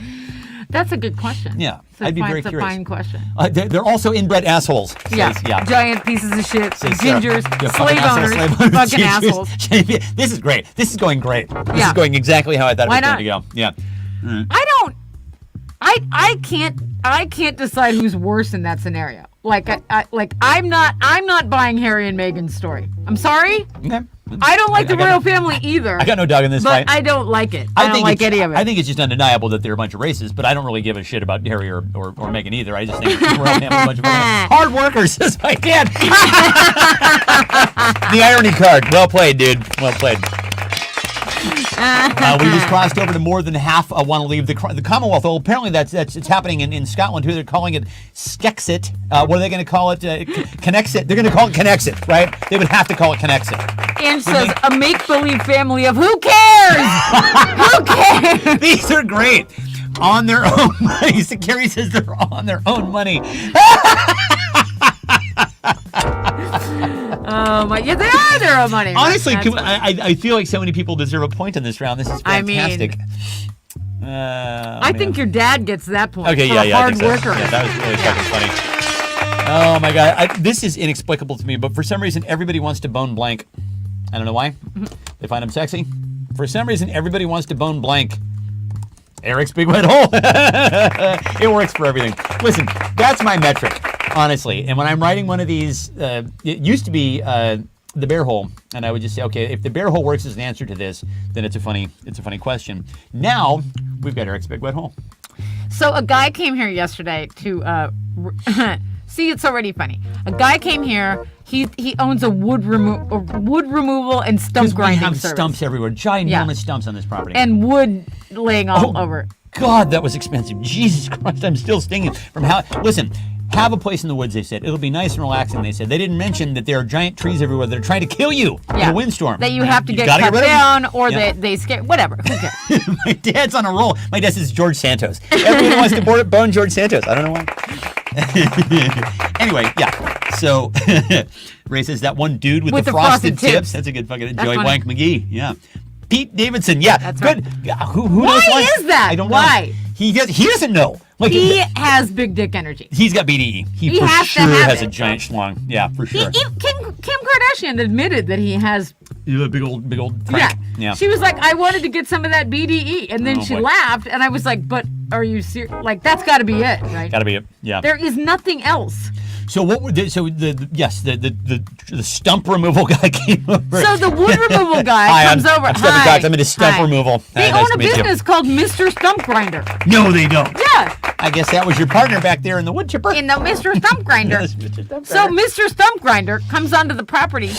S2: That's a good question.
S1: Yeah, I'd be very curious.
S2: It's a fine question.
S1: They're also inbred assholes.
S2: Yeah, giant pieces of shit, gingers, slave owners, fucking assholes.
S1: This is great. This is going great. This is going exactly how I thought it was going to go. Yeah.
S2: I can't decide who's worse in that scenario. I'm not buying Harry and Meghan's story. I'm sorry.
S1: Okay.
S2: I don't like the royal family either.
S1: I got no dog in this fight.
S2: But I don't like it. I don't like any of it.
S1: I think it's just undeniable that they're a bunch of racists, but I don't really give a shit about Harry or Meghan either. I just think the royal family a bunch of hard workers, as I can. The irony card. Well played, dude. Well played. We just crossed over to more than half want to leave the Commonwealth. Well, apparently it's happening in Scotland too. They're calling it Skexit. What are they going to call it? Connexit. They're going to call it Connexit, right? They would have to call it Connexit.
S2: Ange says, a make-believe family of who cares? Who cares?
S1: These are great. On their own money. So Carrie says they're on their own money.
S2: Yeah, they are their own money. Right?
S1: Honestly, I feel like so many people deserve a point in this round. This is fantastic.
S2: I think your dad gets that point.
S1: Okay,
S2: for
S1: yeah,
S2: a
S1: I
S2: hard
S1: think so.
S2: worker.
S1: Yeah, that was really fucking funny. Oh my god, this is inexplicable to me. But for some reason, everybody wants to bone blank. I don't know why. They find him sexy. For some reason, everybody wants to bone blank. Eric's big wet hole. It works for everything. Listen, that's my metric, honestly. And when I'm writing one of these, it used to be the bear hole, and I would just say, okay, if the bear hole works as an answer to this, then it's a funny question. Now we've got Eric's big wet hole.
S2: So a guy came here yesterday to see. It's already funny. A guy came here. He owns a wood removal and stump grinding
S1: We have
S2: service.
S1: stumps everywhere, ginormous stumps on this property,
S2: and wood laying all over.
S1: God, that was expensive. Jesus Christ, I'm still stinging from how. Listen, have a place in the woods. They said it'll be nice and relaxing. They said they didn't mention that there are giant trees everywhere that are trying to kill you in a windstorm.
S2: That you have to get
S1: gotta
S2: cut
S1: rid of them.
S2: down, or they scare. Whatever. Who cares?
S1: My dad's on a roll. My dad says George Santos. Everyone wants to bone George Santos. I don't know why. Anyway, yeah. So Ray says that one dude with the frosted tips. That's a good fucking Joey Blank McGee. Yeah. Pete Davidson. Yeah.
S2: That's
S1: good.
S2: Right.
S1: Who
S2: Why
S1: knows
S2: is that?
S1: I don't
S2: Why?
S1: know. He doesn't know. Like
S2: He has big dick energy.
S1: he's got BDE. He for
S2: has to
S1: sure
S2: have
S1: has
S2: it.
S1: a giant schlong. Yeah, for sure.
S2: Kim Kardashian admitted that he has.
S1: You a big old crank. Yeah.
S2: She was like, I wanted to get some of that BDE, and then
S1: Oh,
S2: she
S1: boy.
S2: laughed, and I was like, but are you serious? Like, that's got to be it, right?
S1: Gotta be it. Yeah.
S2: There is nothing else.
S1: So what were the stump removal guy came over.
S2: So the wood removal guy
S1: Hi,
S2: comes over.
S1: I'm Stephanie Cox. I'm into stump removal.
S2: They
S1: Nice
S2: own
S1: to
S2: a
S1: meet you.
S2: business called Mr. Stump Grinder.
S1: No, they don't.
S2: Yeah,
S1: I guess that was your partner back there in the wood chipper.
S2: in the Mr. Stump Grinder.
S1: Yes, Mr. Stump
S2: So
S1: Grinder.
S2: Mr. Stump Grinder comes onto the property,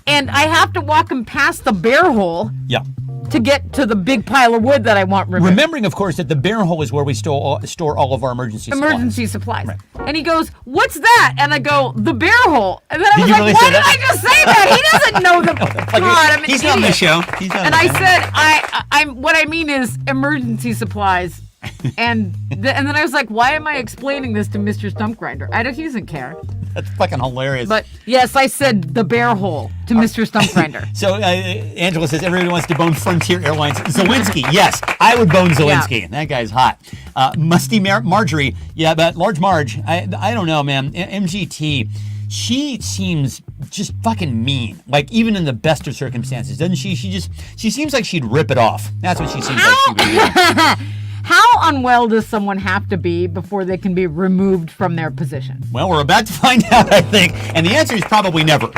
S2: and I have to walk him past the bear hole
S1: Yeah.
S2: to get to the big pile of wood that I want removed.
S1: Remembering, of course, that the bear hole is where we store all of our emergency
S2: supplies.
S1: Right.
S2: And he goes, "What's that?" And I go, "The bear hole." And then I
S1: Did
S2: was
S1: you
S2: like,
S1: really
S2: "Why
S1: say
S2: did
S1: that?
S2: I just say that? He doesn't know the." God, I'm an
S1: He's
S2: idiot.
S1: on the show. He's on
S2: And
S1: the
S2: I
S1: show.
S2: said, what I mean is emergency supplies. And then I was like, why am I explaining this to Mr. Stump Grinder? He doesn't care.
S1: That's fucking hilarious.
S2: But yes, I said the bear hole to Mr. Stump Grinder.
S1: So Angela says everybody wants to bone Frontier Airlines. Zelensky, yes, I would bone Zelensky. That guy's hot. Musty Marjorie, yeah, but Large Marge, I don't know, man. MGT, she seems just fucking mean. Like even in the best of circumstances, doesn't she? She seems like she'd rip it off. That's what she seems like she would do.
S2: How unwell does someone have to be before they can be removed from their position?
S1: Well, we're about to find out, I think, and the answer is probably never.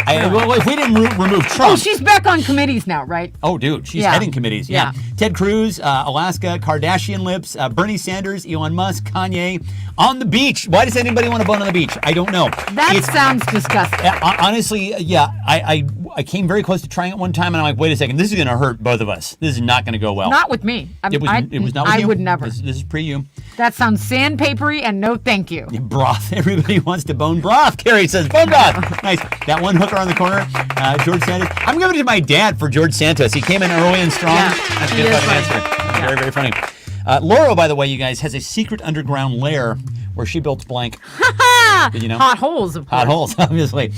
S1: Well, if we didn't remove Trump.
S2: Oh, she's back on committees now, right?
S1: Oh, dude, she's
S2: Yeah.
S1: heading committees. Yeah.
S2: Yeah.
S1: Ted Cruz, Alaska, Kardashian lips, Bernie Sanders, Elon Musk, Kanye, on the beach. Why does anybody want to bone on the beach? I don't know.
S2: That sounds disgusting.
S1: Honestly, yeah. I came very close to trying it one time, and I'm like, wait a second, this is going to hurt both of us. This is not going to go well.
S2: Not with me.
S1: It was not with
S2: I
S1: you.
S2: would never.
S1: This is pre you.
S2: That sounds sandpapery and no thank you.
S1: Broth. Everybody wants to bone broth. Carrie says bone broth. Nice. That one hooker on the corner, George Santos. I'm giving it to my dad for George Santos. He came in early and strong.
S2: Yeah,
S1: That's a
S2: he
S1: good
S2: is
S1: fucking
S2: funny.
S1: answer.
S2: Yeah.
S1: Very, very funny. Laura, by the way, you guys, has a secret underground lair where she builds blank. Did you know?
S2: Hot holes, of course.
S1: Hot holes, obviously.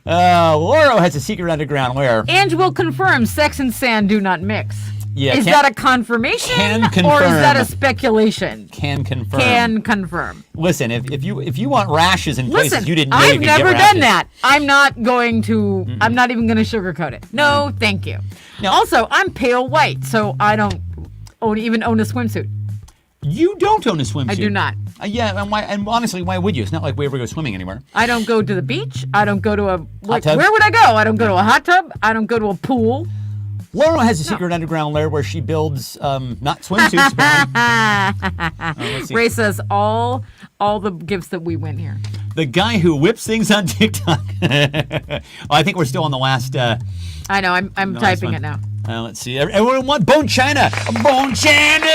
S1: Laura has a secret underground lair.
S2: Ange will confirm sex and sand do not mix.
S1: Yeah,
S2: is that a confirmation
S1: can
S2: or is that a
S1: confirm.
S2: speculation?
S1: Can confirm.
S2: Can confirm.
S1: Listen, if you want rashes in places
S2: Listen,
S1: you didn't know you
S2: I've
S1: could get
S2: never
S1: rashes.
S2: done that. I'm not going to. I'm not even going to sugarcoat it. No, thank you.
S1: No.
S2: Also, I'm pale white, so I don't even own a swimsuit.
S1: You don't own a swimsuit.
S2: I do not.
S1: Yeah, and honestly, why would you? It's not like we ever go swimming anywhere.
S2: I don't go to the beach. I don't go to a
S1: tub?
S2: Where would I go? I don't go to a hot tub. I don't go to a pool.
S1: Laura has a secret underground lair where she builds not swimsuits, but let's see.
S2: Ray says all the gifts that we win here.
S1: The guy who whips things on TikTok. Well, I think we're still on the last.
S2: I know. I'm typing it now.
S1: Let's see. Everyone want Bone China. Bone China,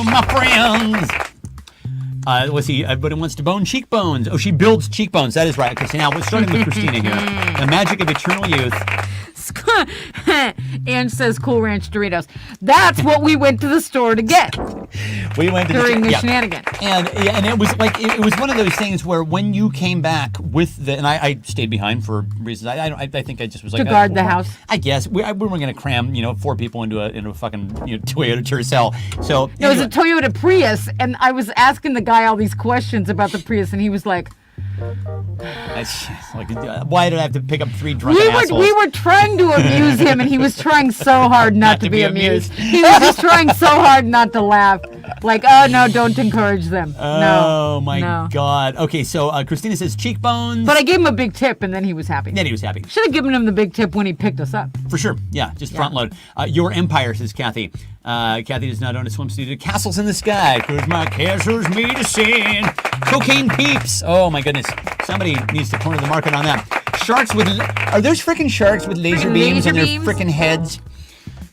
S1: my friends. Let's see. Everybody wants to bone cheekbones. Oh, she builds cheekbones. That is right. Okay, so now we're starting with Christina here. The magic of eternal youth.
S2: Ange says Cool Ranch Doritos. That's what we went to the store to get.
S1: We went to
S2: during the shenanigans.
S1: And it was like it was one of those things where when you came back with the and I stayed behind for reasons I think I just was like
S2: to guard the house.
S1: I guess we weren't going to cram 4 people into a fucking Toyota Tercel. So
S2: it was a Toyota Prius, and I was asking the guy all these questions about the Prius, and he was like,
S1: why did I have to pick up 3 drunken assholes?
S2: We were trying to amuse him, and he was trying so hard not to be amused. He was just trying so hard not to laugh. Like, oh no, don't encourage them.
S1: Oh my God. Okay, so Christina says cheekbones.
S2: But I gave him a big tip, and then he was happy.
S1: Then he was happy.
S2: Should have given him the big tip when he picked us up.
S1: For sure. Yeah, just front load. Your empire, says Kathy. Kathy does not own a swimsuit. Castles in the sky, 'cause my castle's made of sand. Cocaine peeps. Oh my goodness. Somebody needs to corner the market on that. Sharks with are those freaking sharks with laser beams on their freaking heads?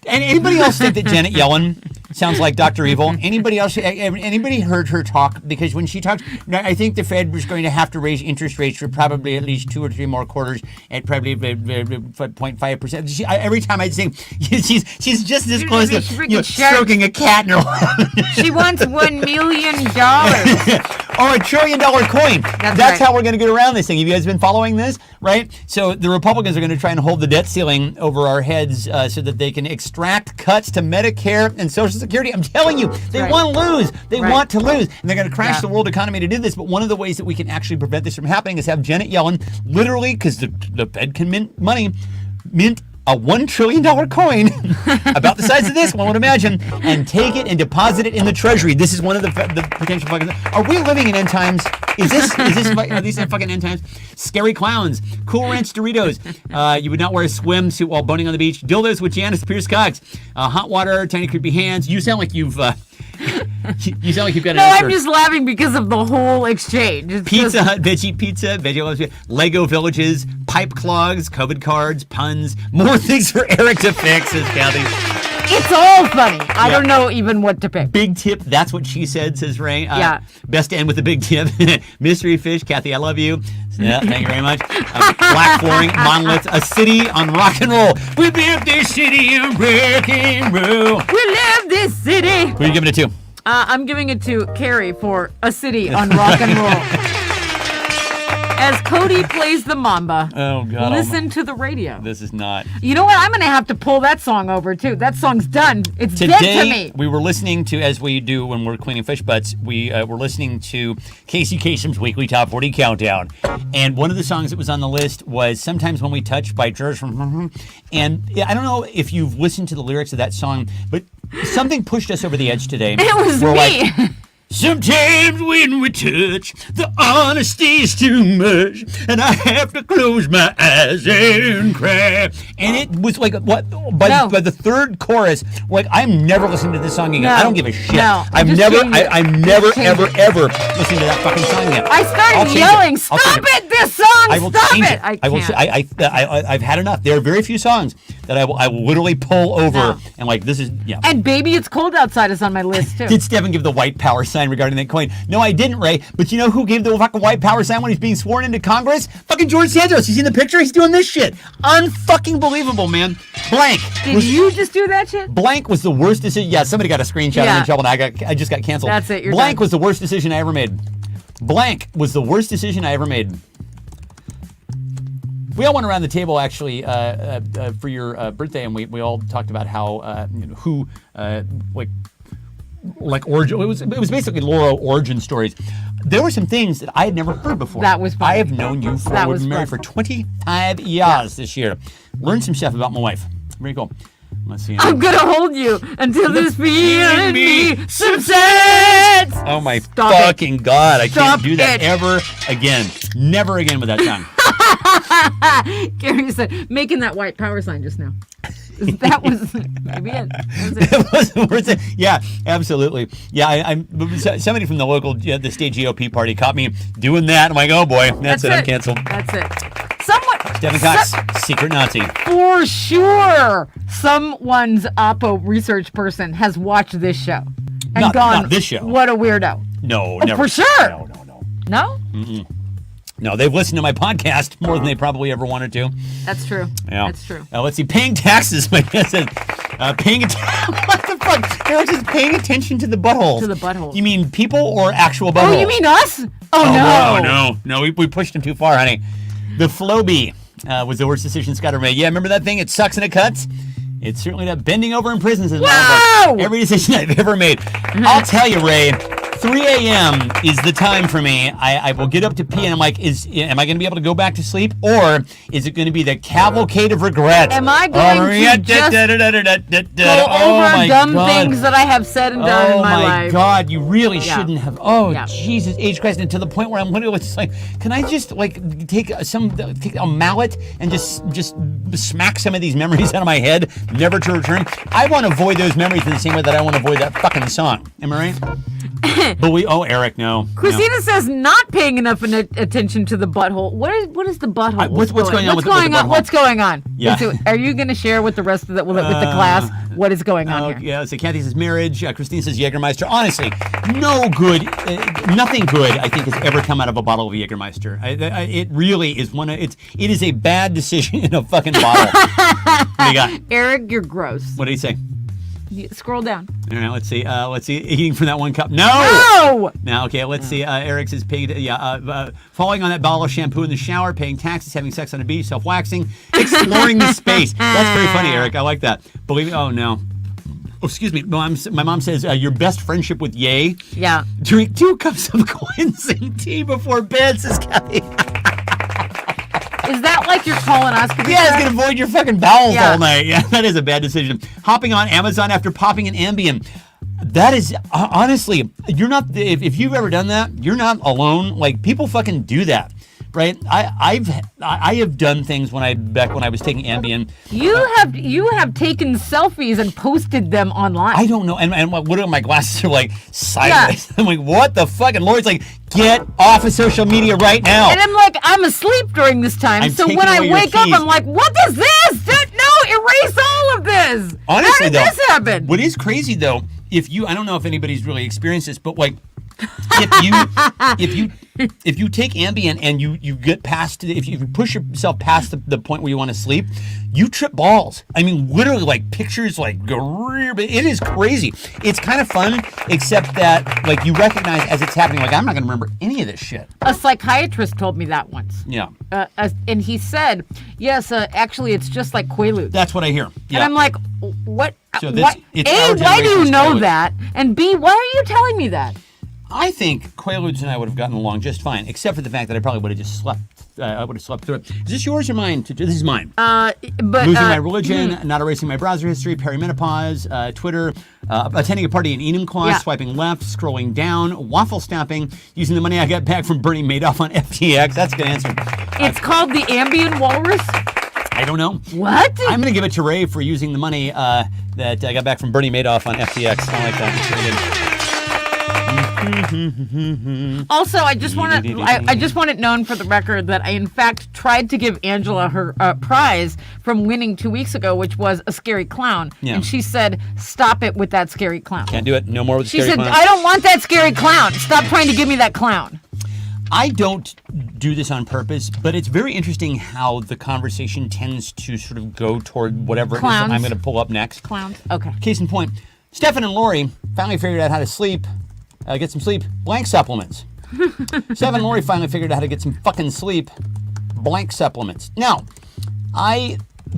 S1: And anybody else think that Janet Yellen sounds like Dr. Evil? Anybody else? Anybody heard her talk? Because when she talks, I think the Fed was going to have to raise interest rates for probably at least 2 or 3 more quarters at probably 0.5%. Every time I'd sing, she's just this close to stroking a cat in her lap.
S2: She wants $1 million.
S1: Or $1 trillion coin. That's right. How we're going to get around this thing. Have you guys been following this? Right? So the Republicans are going to try and hold the debt ceiling over our heads so that they can extract cuts to Medicare and Social Security. I'm telling you, they want to lose. They want to lose. And they're going to crash the world economy to do this. But one of the ways that we can actually prevent this from happening is have Janet Yellen literally, because the Fed can mint money, mint a $1 trillion coin about the size of this, one would imagine, and take it and deposit it in the Treasury. This is one of the potential fucking. Are we living in end times? Are these fucking end times? Scary clowns, Cool Ranch Doritos. You would not wear a swimsuit while boning on the beach. Dildos with Janice Pierce Cox. Hot water, tiny creepy hands. You sound like you've. You sound like you've got an answer.
S2: I'm just laughing because of the whole exchange. It's
S1: Pizza Hut, veggie pizza, Lego villages, pipe clogs, COVID cards, puns, more things for Eric to fix, says Kathy.
S2: It's all funny. I don't know even what to pick.
S1: Big tip, that's what she said, says Ray.
S2: Yeah.
S1: Best to end with a big tip. Mystery fish, Kathy, I love you. Yeah, thank you very much. Black flooring, monoliths, a city on rock and roll. We built this city on rock and roll.
S2: We live this city.
S1: Who are you giving it to?
S2: I'm giving it to Carrie for A City on Rock and Roll. As Cody plays the mamba, listen to the radio.
S1: This is not.
S2: You know what? I'm going to have to pull that song over, too. That song's done. It's dead to me.
S1: We were listening to, as we do when we're cleaning fish butts, we were listening to Casey Kasem's Weekly Top 40 Countdown. And one of the songs that was on the list was Sometimes When We Touch by George from... And I don't know if you've listened to the lyrics of that song, but something pushed us over the edge today.
S2: It was me.
S1: Sometimes when we touch, the honesty's too much, and I have to close my eyes and cry. And it was like, what? By the third chorus, like, I'm never listening to this song again. I don't give a shit.
S2: No,
S1: I'm never, ever listening to that fucking song again.
S2: I started yelling, "Stop it! This song,
S1: I will
S2: stop
S1: change
S2: it!"
S1: I will say, I've had enough. There are very few songs that I will literally pull over and like, this is,
S2: And Baby It's Cold Outside is on my list, too.
S1: Did Stephen give the white power sign regarding that coin? No, I didn't, Ray. But you know who gave the fucking white power sign when he's being sworn into Congress? Fucking George Santos. You seen the picture? He's doing this shit. Unfucking believable, man. Blank.
S2: Did you just do that shit?
S1: Blank was the worst decision. Yeah, somebody got a screenshot of me trouble, and I just got canceled.
S2: That's it. You're
S1: Blank
S2: done.
S1: was the worst decision I ever made. Blank was the worst decision I ever made. We all went around the table actually for your birthday, and we all talked about how who like origin. It was basically Laura origin stories. There were some things that I had never heard before.
S2: That was fun.
S1: I have known you for we've been married for 25 years this year. Learned some stuff about my wife. Very cool. Let's see.
S2: I'm gonna hold you until this feeling in me subsides.
S1: Oh my
S2: God!
S1: I can't do that ever again. Never again with that song.
S2: Gary said, making that white power sign just now. That was maybe it. That was it.
S1: It wasn't worth it. Yeah, absolutely. Yeah, somebody from the local, the state GOP party caught me doing that. I'm like, oh boy, that's it. I'm canceled.
S2: That's it. Someone.
S1: Stephen Cox, secret Nazi.
S2: For sure, someone's Oppo research person has watched this show and gone,
S1: not this show.
S2: What a weirdo.
S1: No, never.
S2: For sure.
S1: No.
S2: No?
S1: No, they've listened to my podcast more than they probably ever wanted to.
S2: That's true.
S1: Yeah.
S2: That's true.
S1: Let's see. Paying taxes. My dad said, paying attention. What the fuck? They're just paying attention to the butthole.
S2: To the butthole.
S1: You mean people or actual butthole?
S2: Oh, you mean us? Oh,
S1: no. We pushed them too far, honey. The Flowbee was the worst decision Scott ever made. Yeah, remember that thing? It sucks and it cuts. It's certainly not bending over in prisons.
S2: Wow!
S1: Every decision I've ever made. I'll tell you, Ray. 3 a.m. is the time for me. I will get up to pee, and I'm like, am I going to be able to go back to sleep, or is it going to be the cavalcade of regret?
S2: Am I going to just go over dumb things that I have said and done in my life?
S1: Oh my God, you really shouldn't have. Oh Jesus, age Christ, and to the point where I'm literally just like, can I just like take a mallet and just smack some of these memories out of my head, never to return? I want to avoid those memories in the same way that I want to avoid that fucking song. Am I right? But Eric, no.
S2: Christina says not paying enough attention to the butthole. What is the butthole?
S1: What's going on with the butthole?
S2: What's going on?
S1: Yeah.
S2: Are you going to share with the rest of the class what is going on here?
S1: Yeah. So Kathy says marriage. Christine says Jägermeister. Honestly, no good, nothing good I think has ever come out of a bottle of Jägermeister. It really is it is a bad decision in a fucking bottle. What do you got?
S2: Eric, you're gross.
S1: What did he say?
S2: Scroll down.
S1: All right, let's see. Eating from that one cup. No! Now, okay, let's see. Eric says falling on that bottle of shampoo in the shower, paying taxes, having sex on a beach, self-waxing, exploring the space. That's very funny, Eric. I like that. Believe me. Oh, no. Oh, excuse me. My mom says your best friendship with Ye.
S2: Yeah.
S1: Drink 2 cups of cleansing tea before bed, says Kathy.
S2: Is that like your colonoscopy?
S1: Yeah, it's going to void your fucking bowels all night. Yeah, that is a bad decision. Hopping on Amazon after popping an Ambien. That is, honestly, you're not, if you've ever done that, you're not alone. Like, people fucking do that. Right, I have done things back when I was taking Ambien.
S2: You have taken selfies and posted them online.
S1: I don't know, and what are my glasses are like sideways? Yeah. I'm like, what the fuck? And Lori's like, get off of social media right now.
S2: And I'm like, I'm asleep during this time, so when I wake up, I'm like, what is this? No, erase all of this.
S1: Honestly,
S2: how did this happen?
S1: What is crazy though, I don't know if anybody's really experienced this, but like, if you take Ambien and you get past if you push yourself past the point where you want to sleep, you trip balls. I mean, literally, like pictures like it is crazy. It's kind of fun, except that like you recognize as it's happening. Like, I'm not going to remember any of this shit.
S2: A psychiatrist told me that once.
S1: Yeah.
S2: And he said, yes, actually, it's just like Quaaludes.
S1: That's what I hear. Yeah.
S2: And I'm like, what?
S1: So
S2: A, why do you know that? And B, why are you telling me that?
S1: I think Quaaludes and I would have gotten along just fine, except for the fact that I probably would have just slept. I would have slept through it. Is this yours or mine? This is mine.
S2: But
S1: losing my religion, not erasing my browser history, perimenopause, Twitter, attending a party in Enumclaw, swiping left, scrolling down, waffle stopping, using the money I got back from Bernie Madoff on FTX. That's a good answer.
S2: It's called the Ambien Walrus?
S1: I don't know.
S2: What?
S1: I'm going to give it to Ray for using the money that I got back from Bernie Madoff on FTX. I like that. It's really good.
S2: Also, I just want it known for the record that I in fact tried to give Angela her prize from winning 2 weeks ago, which was a scary clown, and she said, "Stop it with that scary clown."
S1: Can't do it. No more with the scary clown.
S2: She said, "I don't want that scary clown. Stop trying to give me that clown."
S1: I don't do this on purpose, but it's very interesting how the conversation tends to sort of go toward whatever
S2: Clowns.
S1: it is I'm going to pull up next.
S2: Clowns. Okay.
S1: Case in point, Stefan and Lori finally figured out how to sleep. Get some sleep, blank supplements. Steph and Lori finally figured out how to get some fucking sleep, blank supplements. Now,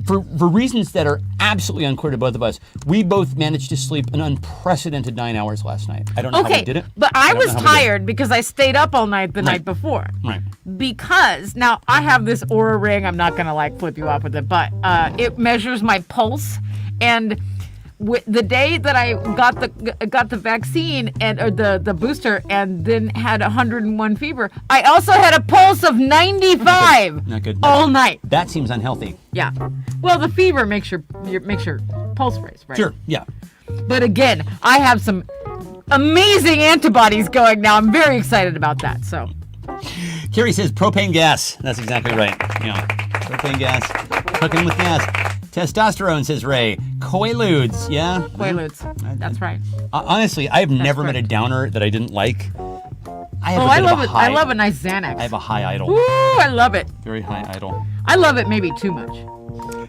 S1: for reasons that are absolutely unclear to both of us, we both managed to sleep an unprecedented 9 hours last night. I don't know how we did it.
S2: But I was tired because I stayed up all night the night before.
S1: Right.
S2: Because, now, I have this Aura ring. I'm not going to, flip you off with it, but it measures my pulse. And the day that I got the vaccine or the booster and then had 101 fever, I also had a pulse of 95
S4: Not good.
S2: all night.
S4: That seems unhealthy.
S2: Yeah. Well, the fever makes your pulse raise, right?
S4: Sure. Yeah.
S2: But again, I have some amazing antibodies going now. I'm very excited about that. So.
S4: Carrie says propane gas. That's exactly right. Yeah. Propane gas. Cooking with gas. Testosterone, says Ray. Quaaludes. Yeah.
S2: Quaaludes. That's right.
S4: Honestly, I've never met a downer that I didn't like.
S2: I love it. I love a nice Xanax.
S4: I have a high idol.
S2: Ooh, I love it.
S4: Very high idol.
S2: I love it maybe too much.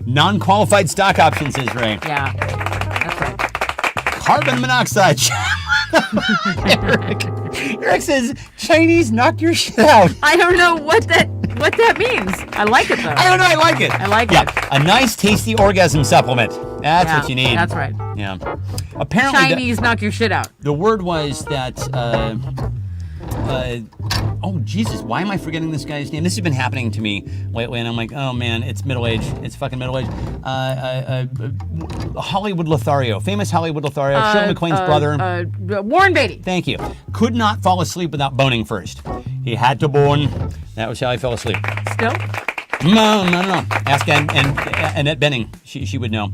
S4: Non-qualified stock option, says Ray.
S2: Yeah. That's right.
S4: Carbon monoxide. Eric says Chinese knock your shit out.
S2: I don't know what that means. I like it though.
S4: I don't know. I like it.
S2: I like
S4: it.
S2: it.
S4: A nice, tasty orgasm supplement. That's what you need.
S2: That's right.
S4: Yeah. Apparently,
S2: Chinese knock your shit out.
S4: the word was that. Oh Jesus! Why am I forgetting this guy's name? This has been happening to me lately, and I'm like, oh man, it's middle age. It's fucking middle age. Hollywood Lothario, famous Hollywood Lothario, Shirley MacLaine's brother.
S2: Warren Beatty.
S4: Thank you. Could not fall asleep without boning first. He had to bone. That was how he fell asleep.
S2: Still?
S4: No. Ask Annette Benning. She would know.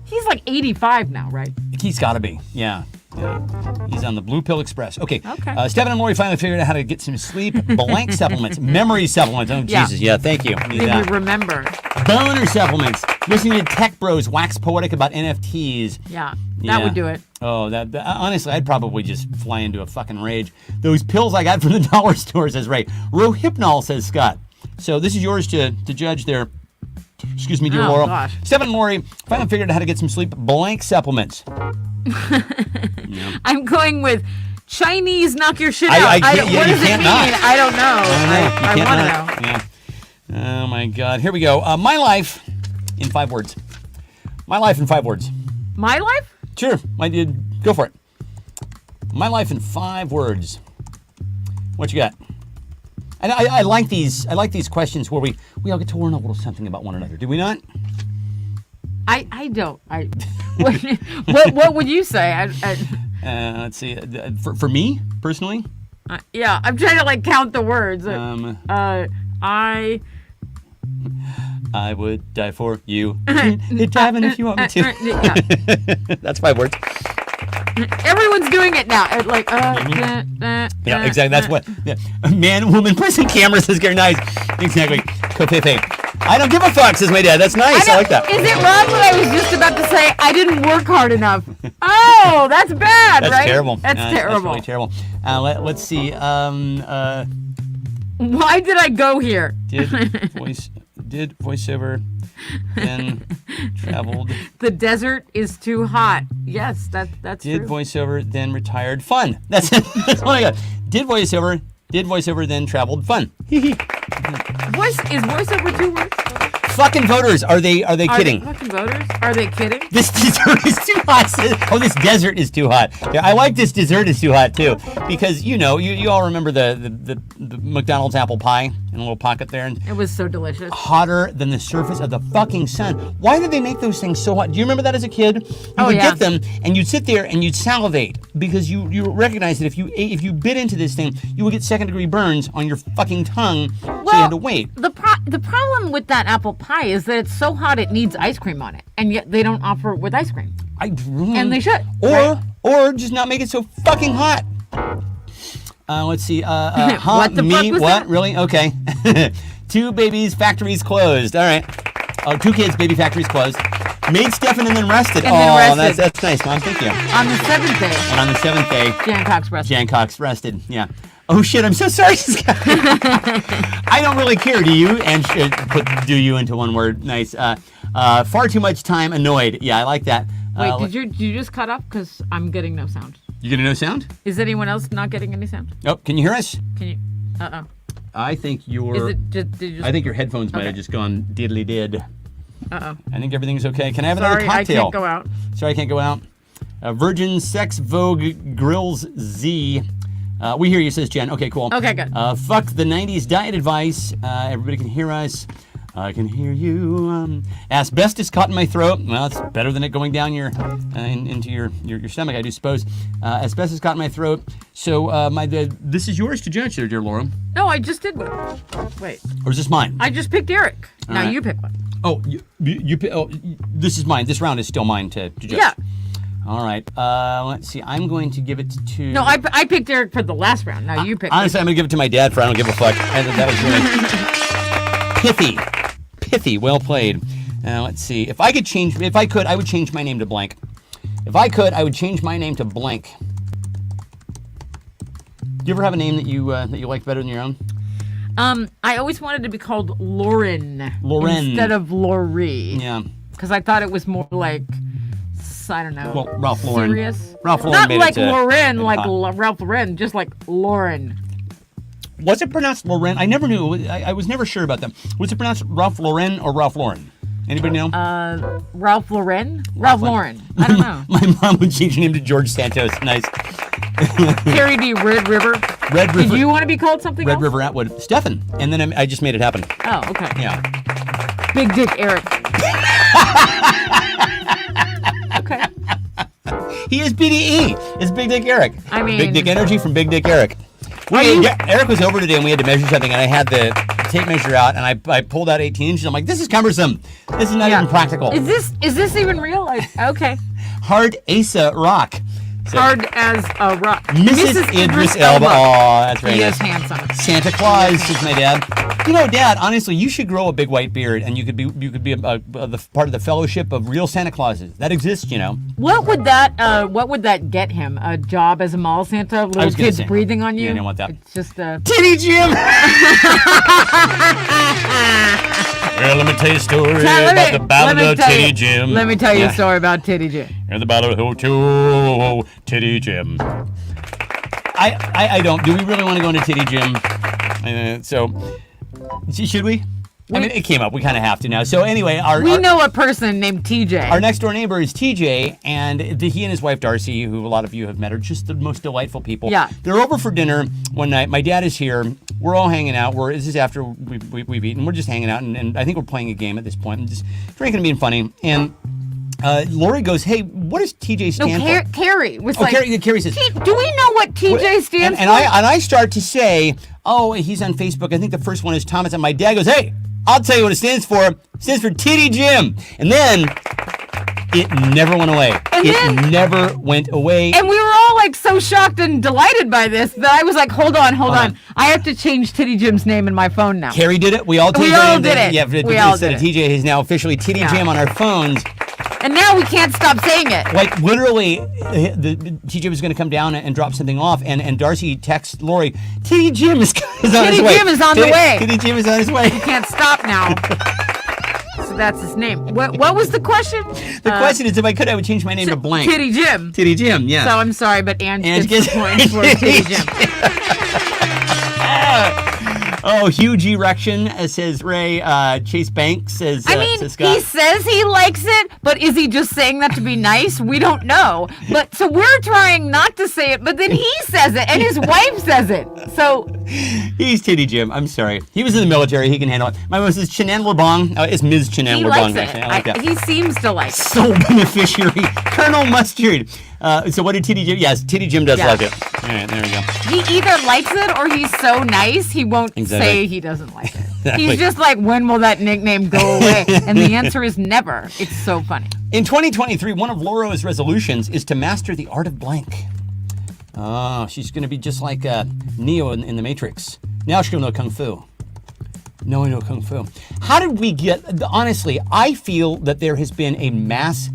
S2: He's like 85 now, right?
S4: He's got to be. Yeah. He's on the Blue Pill Express. Okay. Stephen and Lori finally figured out how to get some sleep. Blank supplements. Memory supplements. Oh, Jesus. Yeah, thank you. Need
S2: Did
S4: that.
S2: you remember?
S4: Boner supplements. Listening to tech bros wax poetic about NFTs.
S2: Yeah. That would do it.
S4: Oh, that honestly, I'd probably just fly into a fucking rage. Those pills I got from the dollar store, says Ray. Rohypnol, says Scott. So this is yours to judge there. Excuse me, dear Laurel.
S2: Gosh.
S4: Stephen and Lori finally figured out how to get some sleep. Blank supplements.
S2: I'm going with Chinese knock your shit out.
S4: What
S2: does it mean? I don't know. I want to know.
S4: Yeah. Oh my God. Here we go. My life in 5 words. My life in 5 words.
S2: My life?
S4: Sure. Go for it. My life in 5 words. What you got? And I like these. I like these questions where we all get to learn a little something about one another. Do we not?
S2: I don't. What would you say?
S4: Let's see. For me personally.
S2: Yeah, I'm trying to count the words.
S4: I would die for you. Diving if you want me to.
S2: Yeah.
S4: That's 5 words.
S2: Everyone's doing it now.
S4: Yeah, exactly. That's what. Yeah. Man, woman, person, camera, says Gary. Nice. Exactly. Kofefe. I don't give a fuck, says my dad. That's nice. I like that.
S2: Is it wrong that I was just about to say I didn't work hard enough? Oh, that's bad,
S4: that's
S2: right?
S4: Terrible.
S2: That's terrible.
S4: That's really terrible. Let's see.
S2: Why did I go here?
S4: Did voiceover then traveled?
S2: The desert is too hot. Yes, that's
S4: did
S2: true.
S4: Voiceover then retired? Fun. That's it. That's all I got. Did voiceover then traveled? Fun.
S2: Is voiceover 2 words?
S4: Fucking voters. Are they kidding?
S2: Fucking voters? Are they kidding?
S4: This dessert is too hot. Oh, this desert is too hot. Yeah, I like this dessert is too hot too, because you all remember the McDonald's apple pie in a little pocket there, and
S2: it was so delicious.
S4: Hotter than the surface of the fucking sun. Why did they make those things so hot? Do you remember that as a kid? You would get them and you'd sit there and you'd salivate because you recognize that if you bit into this thing, you would get 2nd-degree burns on your fucking tongue. So you had to wait.
S2: The problem with that apple pie is that it's so hot it needs ice cream on it, and yet they don't offer it with ice cream. And they should.
S4: Or just not make it so fucking hot. Let's see.
S2: What the fuck was
S4: What?
S2: that?
S4: Really? Okay. 2 babies, factories closed. All right. 2 kids, baby factories closed. Made Stefan and then rested. That's nice, Mom. Thank you.
S2: On the 7th day.
S4: And on the 7th day,
S2: Jan Cox rested.
S4: Yeah. Oh shit! I'm so sorry, Scott. I don't really care. Do you? And do you into one word? Nice. Far too much time. Annoyed. Yeah, I like that.
S2: Wait, did you just cut off? Because I'm getting no sound.
S4: You getting no sound?
S2: Is anyone else not getting any sound?
S4: Oh, can you hear us?
S2: Can you?
S4: I think
S2: did you just?
S4: I think your headphones might have just gone diddly did.
S2: I
S4: think everything's okay. Can I have another cocktail?
S2: Sorry, I can't go out.
S4: Sorry, I can't go out. Virgin Sex Vogue Grills Z. We hear you, says Jen. Okay, cool.
S2: Okay, good.
S4: Fuck the 90s diet advice. Everybody can hear us. I can hear you. Asbestos caught in my throat. Well, it's better than it going down your into your stomach, I do suppose. Asbestos caught in my throat. So this is yours to judge there, dear Laura.
S2: No, I just did one. Wait.
S4: Or is this mine?
S2: I just picked Eric. Now
S4: right.
S2: you pick one.
S4: Oh, this is mine. This round is still mine to judge.
S2: Yeah.
S4: All right. Let's see. I'm going to give it to.
S2: No, I picked Eric for the last round. Now you pick.
S4: Honestly, I'm going to give it to my dad for I don't give a fuck. And that was really pithy. Well played. Let's see. If I could, I would change my name to blank. If I could, I would change my name to blank. Do you ever have a name that you like better than your own?
S2: I always wanted to be called Lauren. Instead of Lori.
S4: Yeah.
S2: Because I thought it was more like, I don't know.
S4: Well, Ralph Lauren.
S2: Serious.
S4: Ralph Lauren
S2: Not
S4: made
S2: like
S4: it to,
S2: Lauren, like Ralph Lauren, just like Lauren.
S4: Was it pronounced Lauren? I never knew. I was never sure about them. Was it pronounced Ralph Lauren or Ralph Lauren? Anybody know?
S2: Ralph Lauren? Ralph Lauren. I don't know.
S4: My mom would change her name to George Santos. Nice.
S2: Carrie D. Red River.
S4: Red River.
S2: Did you want to be called something
S4: Red
S2: else?
S4: River Atwood. Stefan. And then I just made it happen.
S2: Oh, okay.
S4: Yeah.
S2: Big Dick Eric. Okay.
S4: He is BDE. It's Big Dick Eric.
S2: I mean...
S4: Big Dick Energy from Big Dick Eric. Eric was over today and we had to measure something and I had the tape measure out and I pulled out 18 inches. I'm like, this is cumbersome. This is not even practical.
S2: Is this even real? Okay.
S4: Hard Asa Rock. So,
S2: Hard as a rock.
S4: Mrs. Idris Elba. Oh, that's very
S2: He
S4: nice.
S2: is handsome.
S4: Santa Claus is my dad. You know, Dad, honestly, you should grow a big white beard and you could be the part of the fellowship of real Santa Clauses. That exists, you know.
S2: What would that get him? A job as a mall Santa? Little kids breathing on you?
S4: Yeah, I didn't want that.
S2: It's just a...
S4: Titty Jim! Well, let me tell you a story about the Battle of Titty Jim.
S2: Let me tell you a story about Titty Jim.
S4: And the Battle of Titty Jim. I don't. Do we really want to go into Titty Jim? Should we? I mean, it came up. We kind of have to now. So anyway,
S2: we know a person named TJ.
S4: Our next door neighbor is TJ, and he and his wife Darcy, who a lot of you have met, are just the most delightful people.
S2: Yeah.
S4: They're over for dinner one night. My dad is here. We're all hanging out. This is after we've eaten. We're just hanging out, and I think we're playing a game at this point, and just drinking and being funny. And Lori goes, "Hey, what does TJ stand for?"
S2: Carrie was
S4: Carrie says,
S2: "Do we know what TJ stands for?"
S4: And I start to say, "Oh, he's on Facebook. I think the first one is Thomas." And my dad goes, "Hey, I'll tell you what it stands for. It stands for Titty Jim." And then it never went away. It never went away.
S2: And we were all like so shocked and delighted by this that I was like, hold on. I have to change Titty Jim's name in my phone now.
S4: Carrie did it. We all did it. Yeah, we all did it. TJ is now officially Titty Jim on our phones.
S2: And now we can't stop saying it.
S4: Like literally, the TJ was going to come down and drop something off, and Darcy texts Lori, "Titty Jim is on his way.
S2: Titty Jim is on the way.
S4: Titty Jim is on his way."
S2: You can't stop now. So that's his name. What was the question?
S4: The question is, if I could, I would change my name to blank.
S2: Titty Jim.
S4: Titty Jim, yeah.
S2: So I'm sorry, but Ange gets the points for Titty Jim.
S4: Oh, huge erection, says Ray. Chase Banks says, says Scott.
S2: He says he likes it, but is he just saying that to be nice? We don't know. But so we're trying not to say it, but then he says it, and his wife says it. So
S4: he's Titty Jim. I'm sorry. He was in the military. He can handle it. My mom says Chenan Lebong. It's Ms. Chenan Lebong.
S2: Actually,
S4: I like that.
S2: He seems to like it.
S4: Sole beneficiary, Colonel Mustard. So what did Titty Jim? Yes, Titty Jim does like it. All right, there we go.
S2: He either likes it or he's so nice he won't say he doesn't like it.
S4: Exactly.
S2: He's just like, when will that nickname go away? And the answer is never. It's so funny.
S4: In 2023, one of Laura's resolutions is to master the art of blank. Oh, she's going to be just like Neo in The Matrix. Now she'll know Kung Fu. No, I know Kung Fu. How did we get... Honestly, I feel that there has been a mass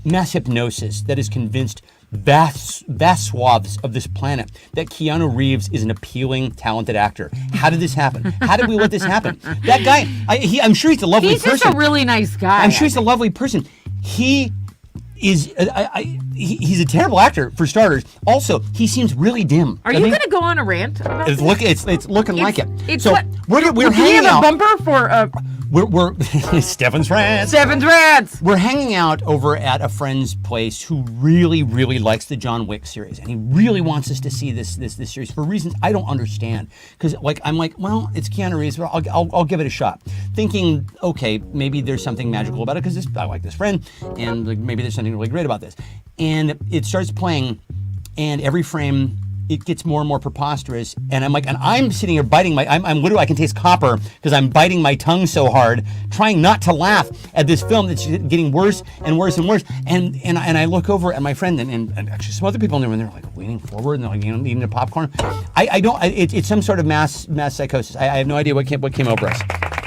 S4: hypnosis that has convinced vast swaths of this planet that Keanu Reeves is an appealing, talented actor. How did this happen? How did we let this happen? That guy, I'm sure he's a lovely person.
S2: He's just a really nice guy.
S4: I'm sure he's a lovely person. He he's a terrible actor for starters. Also, he seems really dim.
S2: Are you going to go on a rant about
S4: It's looking like it.
S2: It's
S4: so
S2: what,
S4: we're
S2: do we
S4: hanging
S2: have
S4: out.
S2: a bumper for
S4: We're Stefan's rants.
S2: Stefan's rants?
S4: We're hanging out over at a friend's place who really, really likes the John Wick series, and he really wants us to see this series for reasons I don't understand. Because I'm like, well, it's Keanu Reeves, but I'll give it a shot, thinking, okay, maybe there's something magical about it because I like this friend, and like, maybe there's something really great about this. And it starts playing, and every frame it gets more and more preposterous, and I'm sitting here biting I'm literally, I can taste copper because I'm biting my tongue so hard, trying not to laugh at this film that's getting worse and worse and worse. And I look over at my friend and actually some other people in the room, and they're like leaning forward and they're like, eating the popcorn. It's some sort of mass psychosis. I have no idea what came over us.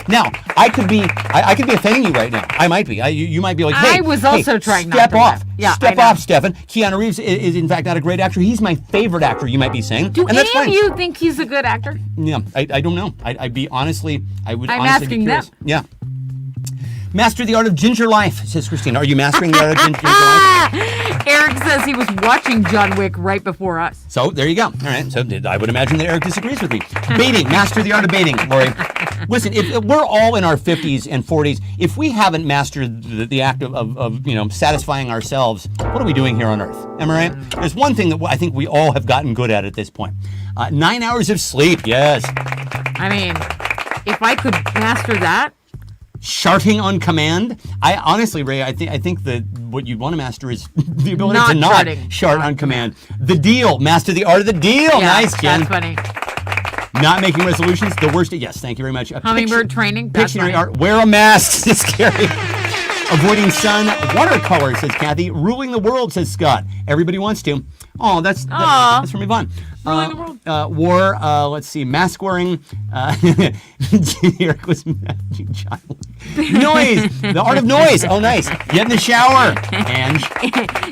S4: Now, I could be offending you right now. I might be. You might be like, hey,
S2: I was also trying not
S4: step
S2: to
S4: off.
S2: laugh. Yeah,
S4: Step off, Stefan. Keanu Reeves is in fact not a great actor. He's my favorite actor, you might be saying.
S2: Do
S4: and that's
S2: any of
S4: fine.
S2: you think he's a good actor?
S4: Yeah, I don't know. I would honestly
S2: I'm
S4: be
S2: asking
S4: curious.
S2: them.
S4: Yeah. Master the art of ginger life, says Christina. Are you mastering the art of ginger life?
S2: Eric says he was watching John Wick right before us.
S4: So there you go. All right. So I would imagine that Eric disagrees with me. Baiting, master the art of baiting, Lori. Listen, if we're all in our 50s and 40s, if we haven't mastered the act of satisfying ourselves, what are we doing here on Earth? Am I right? There's one thing that I think we all have gotten good at this point. 9 hours of sleep, yes.
S2: I mean, if I could master that.
S4: Sharting on command. I honestly, Ray, I think that what you want to master is the ability
S2: Not
S4: to not
S2: sharting.
S4: shart on command. The deal, master the art of the deal.
S2: Yeah,
S4: Nice, Jen.
S2: That's funny.
S4: Not making resolutions, the worst. Yes, thank you very much.
S2: Hummingbird training. That's
S4: Pictionary
S2: funny.
S4: art. Wear a mask. It's scary. Avoiding sun. Watercolor, says Kathy. Ruling the world, says Scott. Everybody wants to. Oh, that's from Yvonne.
S2: Ruling the world.
S4: War. Let's see. Mask wearing. Eric was imagining child. Noise. The art of noise. Oh, nice. Get in the shower. And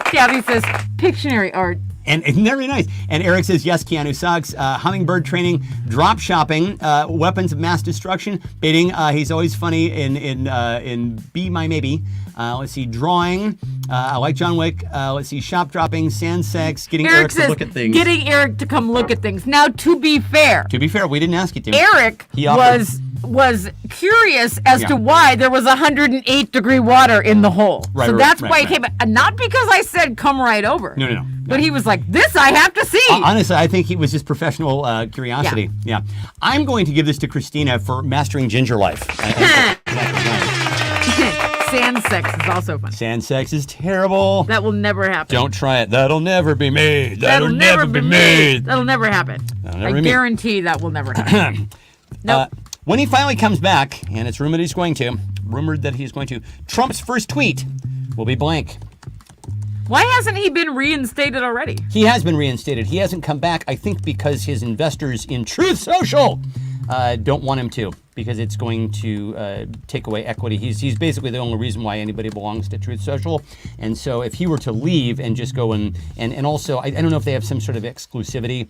S2: Kathy says Pictionary art.
S4: And very nice. And Eric says, yes, Keanu sucks. Hummingbird training, drop shopping, weapons of mass destruction, baiting. He's always funny in Be My Maybe. Let's see, drawing. I like John Wick. Let's see, shop dropping, sand sex, getting Eric
S2: says,
S4: to look at things.
S2: Getting Eric to come look at things. Now, to be fair,
S4: We didn't ask you to.
S2: Eric
S4: He offered.
S2: was curious as
S4: Yeah.
S2: to why there was 108-degree water in the hole.
S4: Right,
S2: so
S4: right,
S2: that's
S4: right,
S2: why
S4: right.
S2: he came. Not because I said come right over.
S4: No.
S2: But he was like, this I have to see.
S4: Honestly, I think it was just professional curiosity. Yeah. I'm going to give this to Christina for mastering ginger life.
S2: Sand sex is also fun.
S4: Sand sex is terrible.
S2: That will never happen.
S4: Don't try it. That'll never be made.
S2: That'll never be made. That'll never happen.
S4: never
S2: I
S4: be made.
S2: guarantee that will never happen. Nope.
S4: When he finally comes back, and it's rumored that he's going to, Trump's first tweet will be blank.
S2: Why hasn't he been reinstated already?
S4: He has been reinstated. He hasn't come back, I think, because his investors in Truth Social don't want him to, because it's going to take away equity. He's basically the only reason why anybody belongs to Truth Social. And so if he were to leave and just go and also, I don't know if they have some sort of exclusivity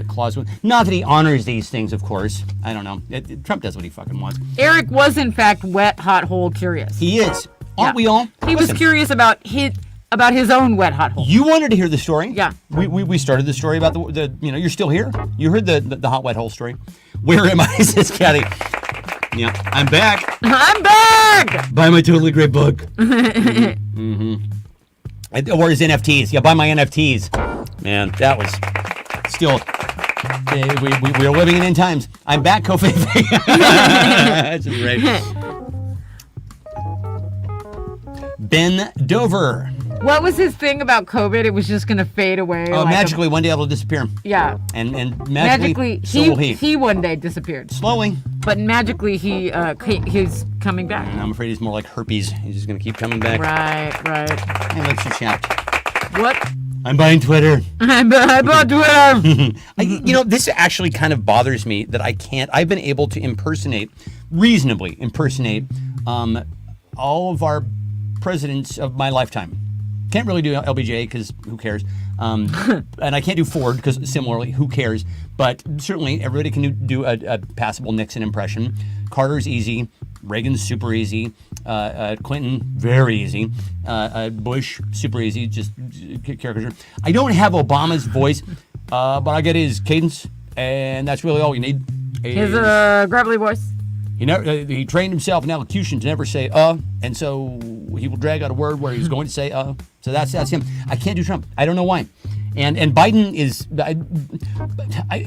S4: clause. Not that he honors these things, of course. I don't know. Trump does what he fucking wants.
S2: Eric was, in fact, wet, hot hole curious.
S4: He is. Aren't we all?
S2: He was
S4: Listen.
S2: curious about his own wet, hot hole.
S4: You wanted to hear the story?
S2: Yeah.
S4: We started the story about the you're still here. You heard the hot wet hole story. Where am I? Says Kathy. Yeah, I'm back.
S2: I'm back!
S4: Buy my totally great book. Or his NFTs. Yeah, buy my NFTs. Man, that was still. We are living in end times. I'm back, Kofi. That's just great. Ben Dover.
S2: What was his thing about COVID? It was just going to fade away.
S4: Oh, magically, one day it'll disappear.
S2: Yeah.
S4: And magically, so will he.
S2: He one day disappeared.
S4: Slowly.
S2: But magically, he's coming back.
S4: And I'm afraid he's more like herpes. He's just going to keep coming back.
S2: Right.
S4: Hey, let's just chat.
S2: What?
S4: I'm buying Twitter.
S2: I bought Twitter.
S4: This actually kind of bothers me that I've been able to reasonably impersonate all of our presidents of my lifetime. Can't really do LBJ because who cares? And I can't do Ford because similarly, who cares? But certainly everybody can do a passable Nixon impression. Carter's easy. Reagan's super easy. Clinton, very easy. Bush, super easy. Just caricature. I don't have Obama's voice, but I get his cadence, and that's really all you need.
S2: His gravelly voice.
S4: He trained himself in elocution to never say and so he will drag out a word where he's going to say So that's him. I can't do Trump. I don't know why. And Biden is,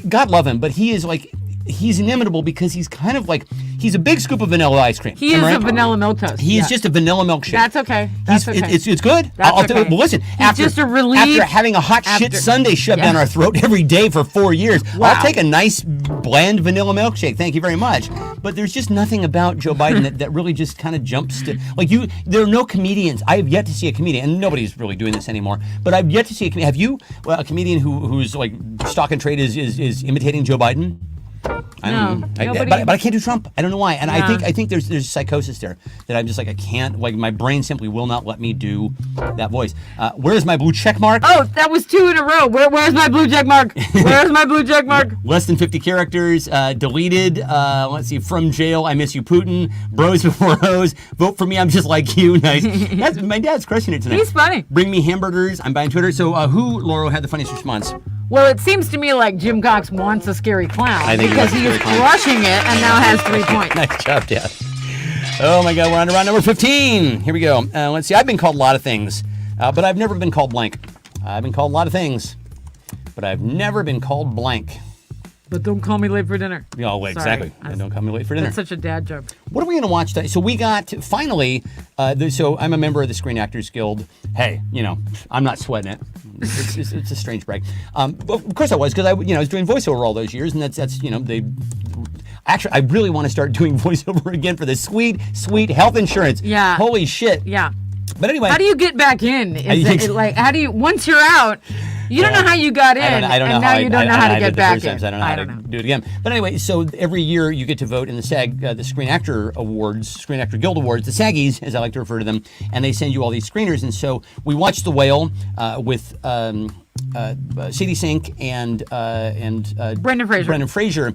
S4: God love him, but he is like, he's inimitable because he's kind of like, he's a big scoop of vanilla ice cream.
S2: He is a vanilla milk toast.
S4: He is just a vanilla milkshake.
S2: That's okay. That's okay.
S4: It's good.
S2: That's
S4: I'll tell you.
S2: okay.
S4: Well, listen.
S2: He's just a relief.
S4: After having a hot shit Sunday shoved down our throat every day for 4 years, I'll take a nice bland vanilla milkshake. Thank you very much. But there's just nothing about Joe Biden that really just kind of jumps to like you. There are no comedians. I have yet to see a comedian, and nobody's really doing this anymore. But I've yet to see a comedian. Have you a comedian who's like stock and trade is imitating Joe Biden? I don't know. But I can't do Trump. I don't know why. And I think there's psychosis there that I'm just like I can't, like my brain simply will not let me do that voice. Where's my blue check mark?
S2: Oh, that was 2 in a row. Where's my blue check mark? Where's my blue check mark?
S4: Less than 50 characters. Deleted. Let's see. From jail. I miss you, Putin. Bros before hoes. Vote for me. I'm just like you. Nice. My dad's crushing it tonight.
S2: He's funny.
S4: Bring me hamburgers. I'm buying Twitter. So who, Laura, had the funniest response?
S2: Well, it seems to me like Jim Cox wants a scary clown
S4: because
S2: he is crushing it and now has 3 points.
S4: Nice job, Dad. Oh my God, we're on to round number 15. Here we go. Let's see. I've been called a lot of things, but I've never been called blank. I've been called a lot of things, but I've never been called blank.
S2: But don't call me late for dinner.
S4: Oh, exactly. And don't call me late for dinner.
S2: That's such a dad joke.
S4: What are we going to watch today? So we got, finally, so I'm a member of the Screen Actors Guild. Hey, I'm not sweating it. It's a strange brag. Of course I was, because I was doing voiceover all those years, and that's they... Actually, I really want to start doing voiceover again for this sweet, sweet health insurance.
S2: Yeah.
S4: Holy shit.
S2: Yeah.
S4: But anyway.
S2: How do you get back in? How do you, once you're out... You don't know how you got in,
S4: I don't know
S2: and
S4: how
S2: now you don't know how to get back in.
S4: I don't know how to do it again. But anyway, so every year you get to vote in the SAG, the Screen Actor Awards, Screen Actor Guild Awards, the SAGgies, as I like to refer to them, and they send you all these screeners. And so we watched The Whale with Sadie Sink and Brendan Fraser.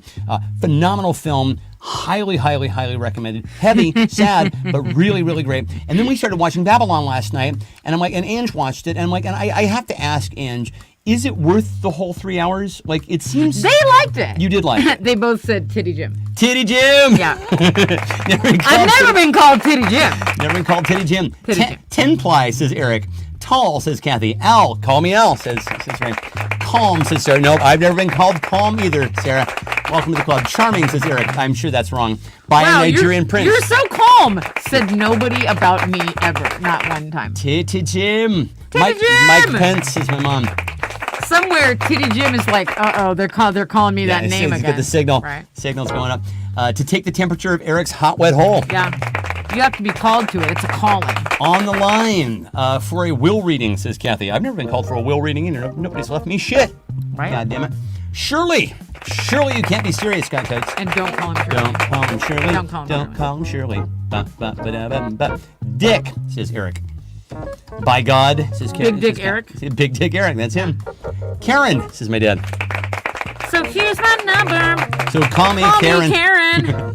S4: Phenomenal film. Highly, highly, highly recommended. Heavy, sad, but really, really great. And then we started watching Babylon last night, and I'm like, and Ange watched it, and I'm like, and I have to ask Ange, is it worth the whole 3 hours? Like, it seems...
S2: They liked it.
S4: You did like it.
S2: They both said Titty Jim.
S4: Titty Jim!
S2: Yeah. I've never been called Titty Jim.
S4: Never been called Titty Jim.
S2: Titty Jim.
S4: 10-ply, says Eric. Tall, says Kathy. Al, call me Al, says Ray. Calm, says Sarah. Nope, I've never been called calm either, Sarah. Welcome to the club. Charming, says Eric. I'm sure that's wrong. By a Nigerian prince.
S2: You're so calm, said nobody about me ever. Not one time.
S4: Titty Jim.
S2: Titty Jim.
S4: Mike Pence, says my mom.
S2: Somewhere, Titty Jim is like, they're calling me that name again.
S4: Get the signal.
S2: Right.
S4: Signal's going up. To take the temperature of Eric's hot, wet hole.
S2: Yeah. You have to be called to it. It's a calling.
S4: On the line for a will reading, says Kathy. I've never been called for a will reading either. Nobody's left me shit.
S2: Right.
S4: God damn it. Surely you can't be serious, Scott Coates.
S2: And don't call him Shirley.
S4: Don't call him Shirley.
S2: Don't call him
S4: Shirley. Dick, says Eric. By God, says Karen.
S2: Big Dick Eric.
S4: Big Dick Eric, that's him. Karen, says my dad.
S2: So here's my number.
S4: So call me Karen.
S2: Me Karen.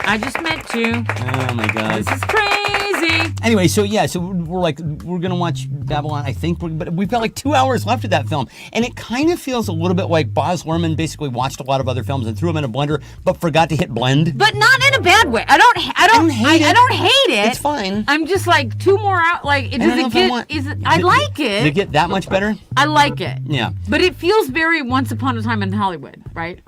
S2: I just met you.
S4: Oh my God.
S2: This is crazy.
S4: Anyway, so we're gonna watch Babylon, I think, but we've got like 2 hours left of that film, and it kind of feels a little bit like Baz Luhrmann basically watched a lot of other films and threw them in a blender, but forgot to hit blend.
S2: But not in a bad way. I don't hate it.
S4: It's fine.
S2: I'm just like 2 more out. Like, I like it.
S4: Did it get that much better?
S2: I like it.
S4: Yeah.
S2: But it feels very Once Upon a Time in Hollywood, right?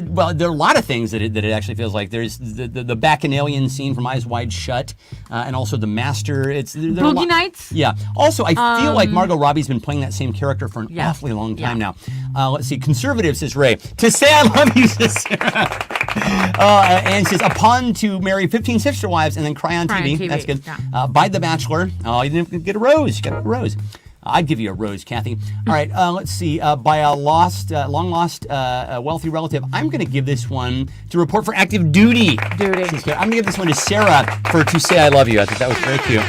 S4: Well, there are a lot of things that it actually feels like. There's the bacchanalian scene from Eyes Wide Shut, and also The Master.
S2: Boogie Nights?
S4: Yeah. Also, I feel like Margot Robbie's been playing that same character for an awfully long time now. Let's see. Conservative, says Ray. To say I love you, says Sarah. And says, upon to marry 15 sister wives and then cry on TV. That's good. Yeah. By The Bachelor. Oh, you didn't get a rose. You got a rose. I'd give you a rose, Kathy. All right, let's see. By a long lost wealthy relative, I'm going to give this one to Report for Active Duty. I'm going to give this one to Sarah for To Say I Love You. I think that was very cute.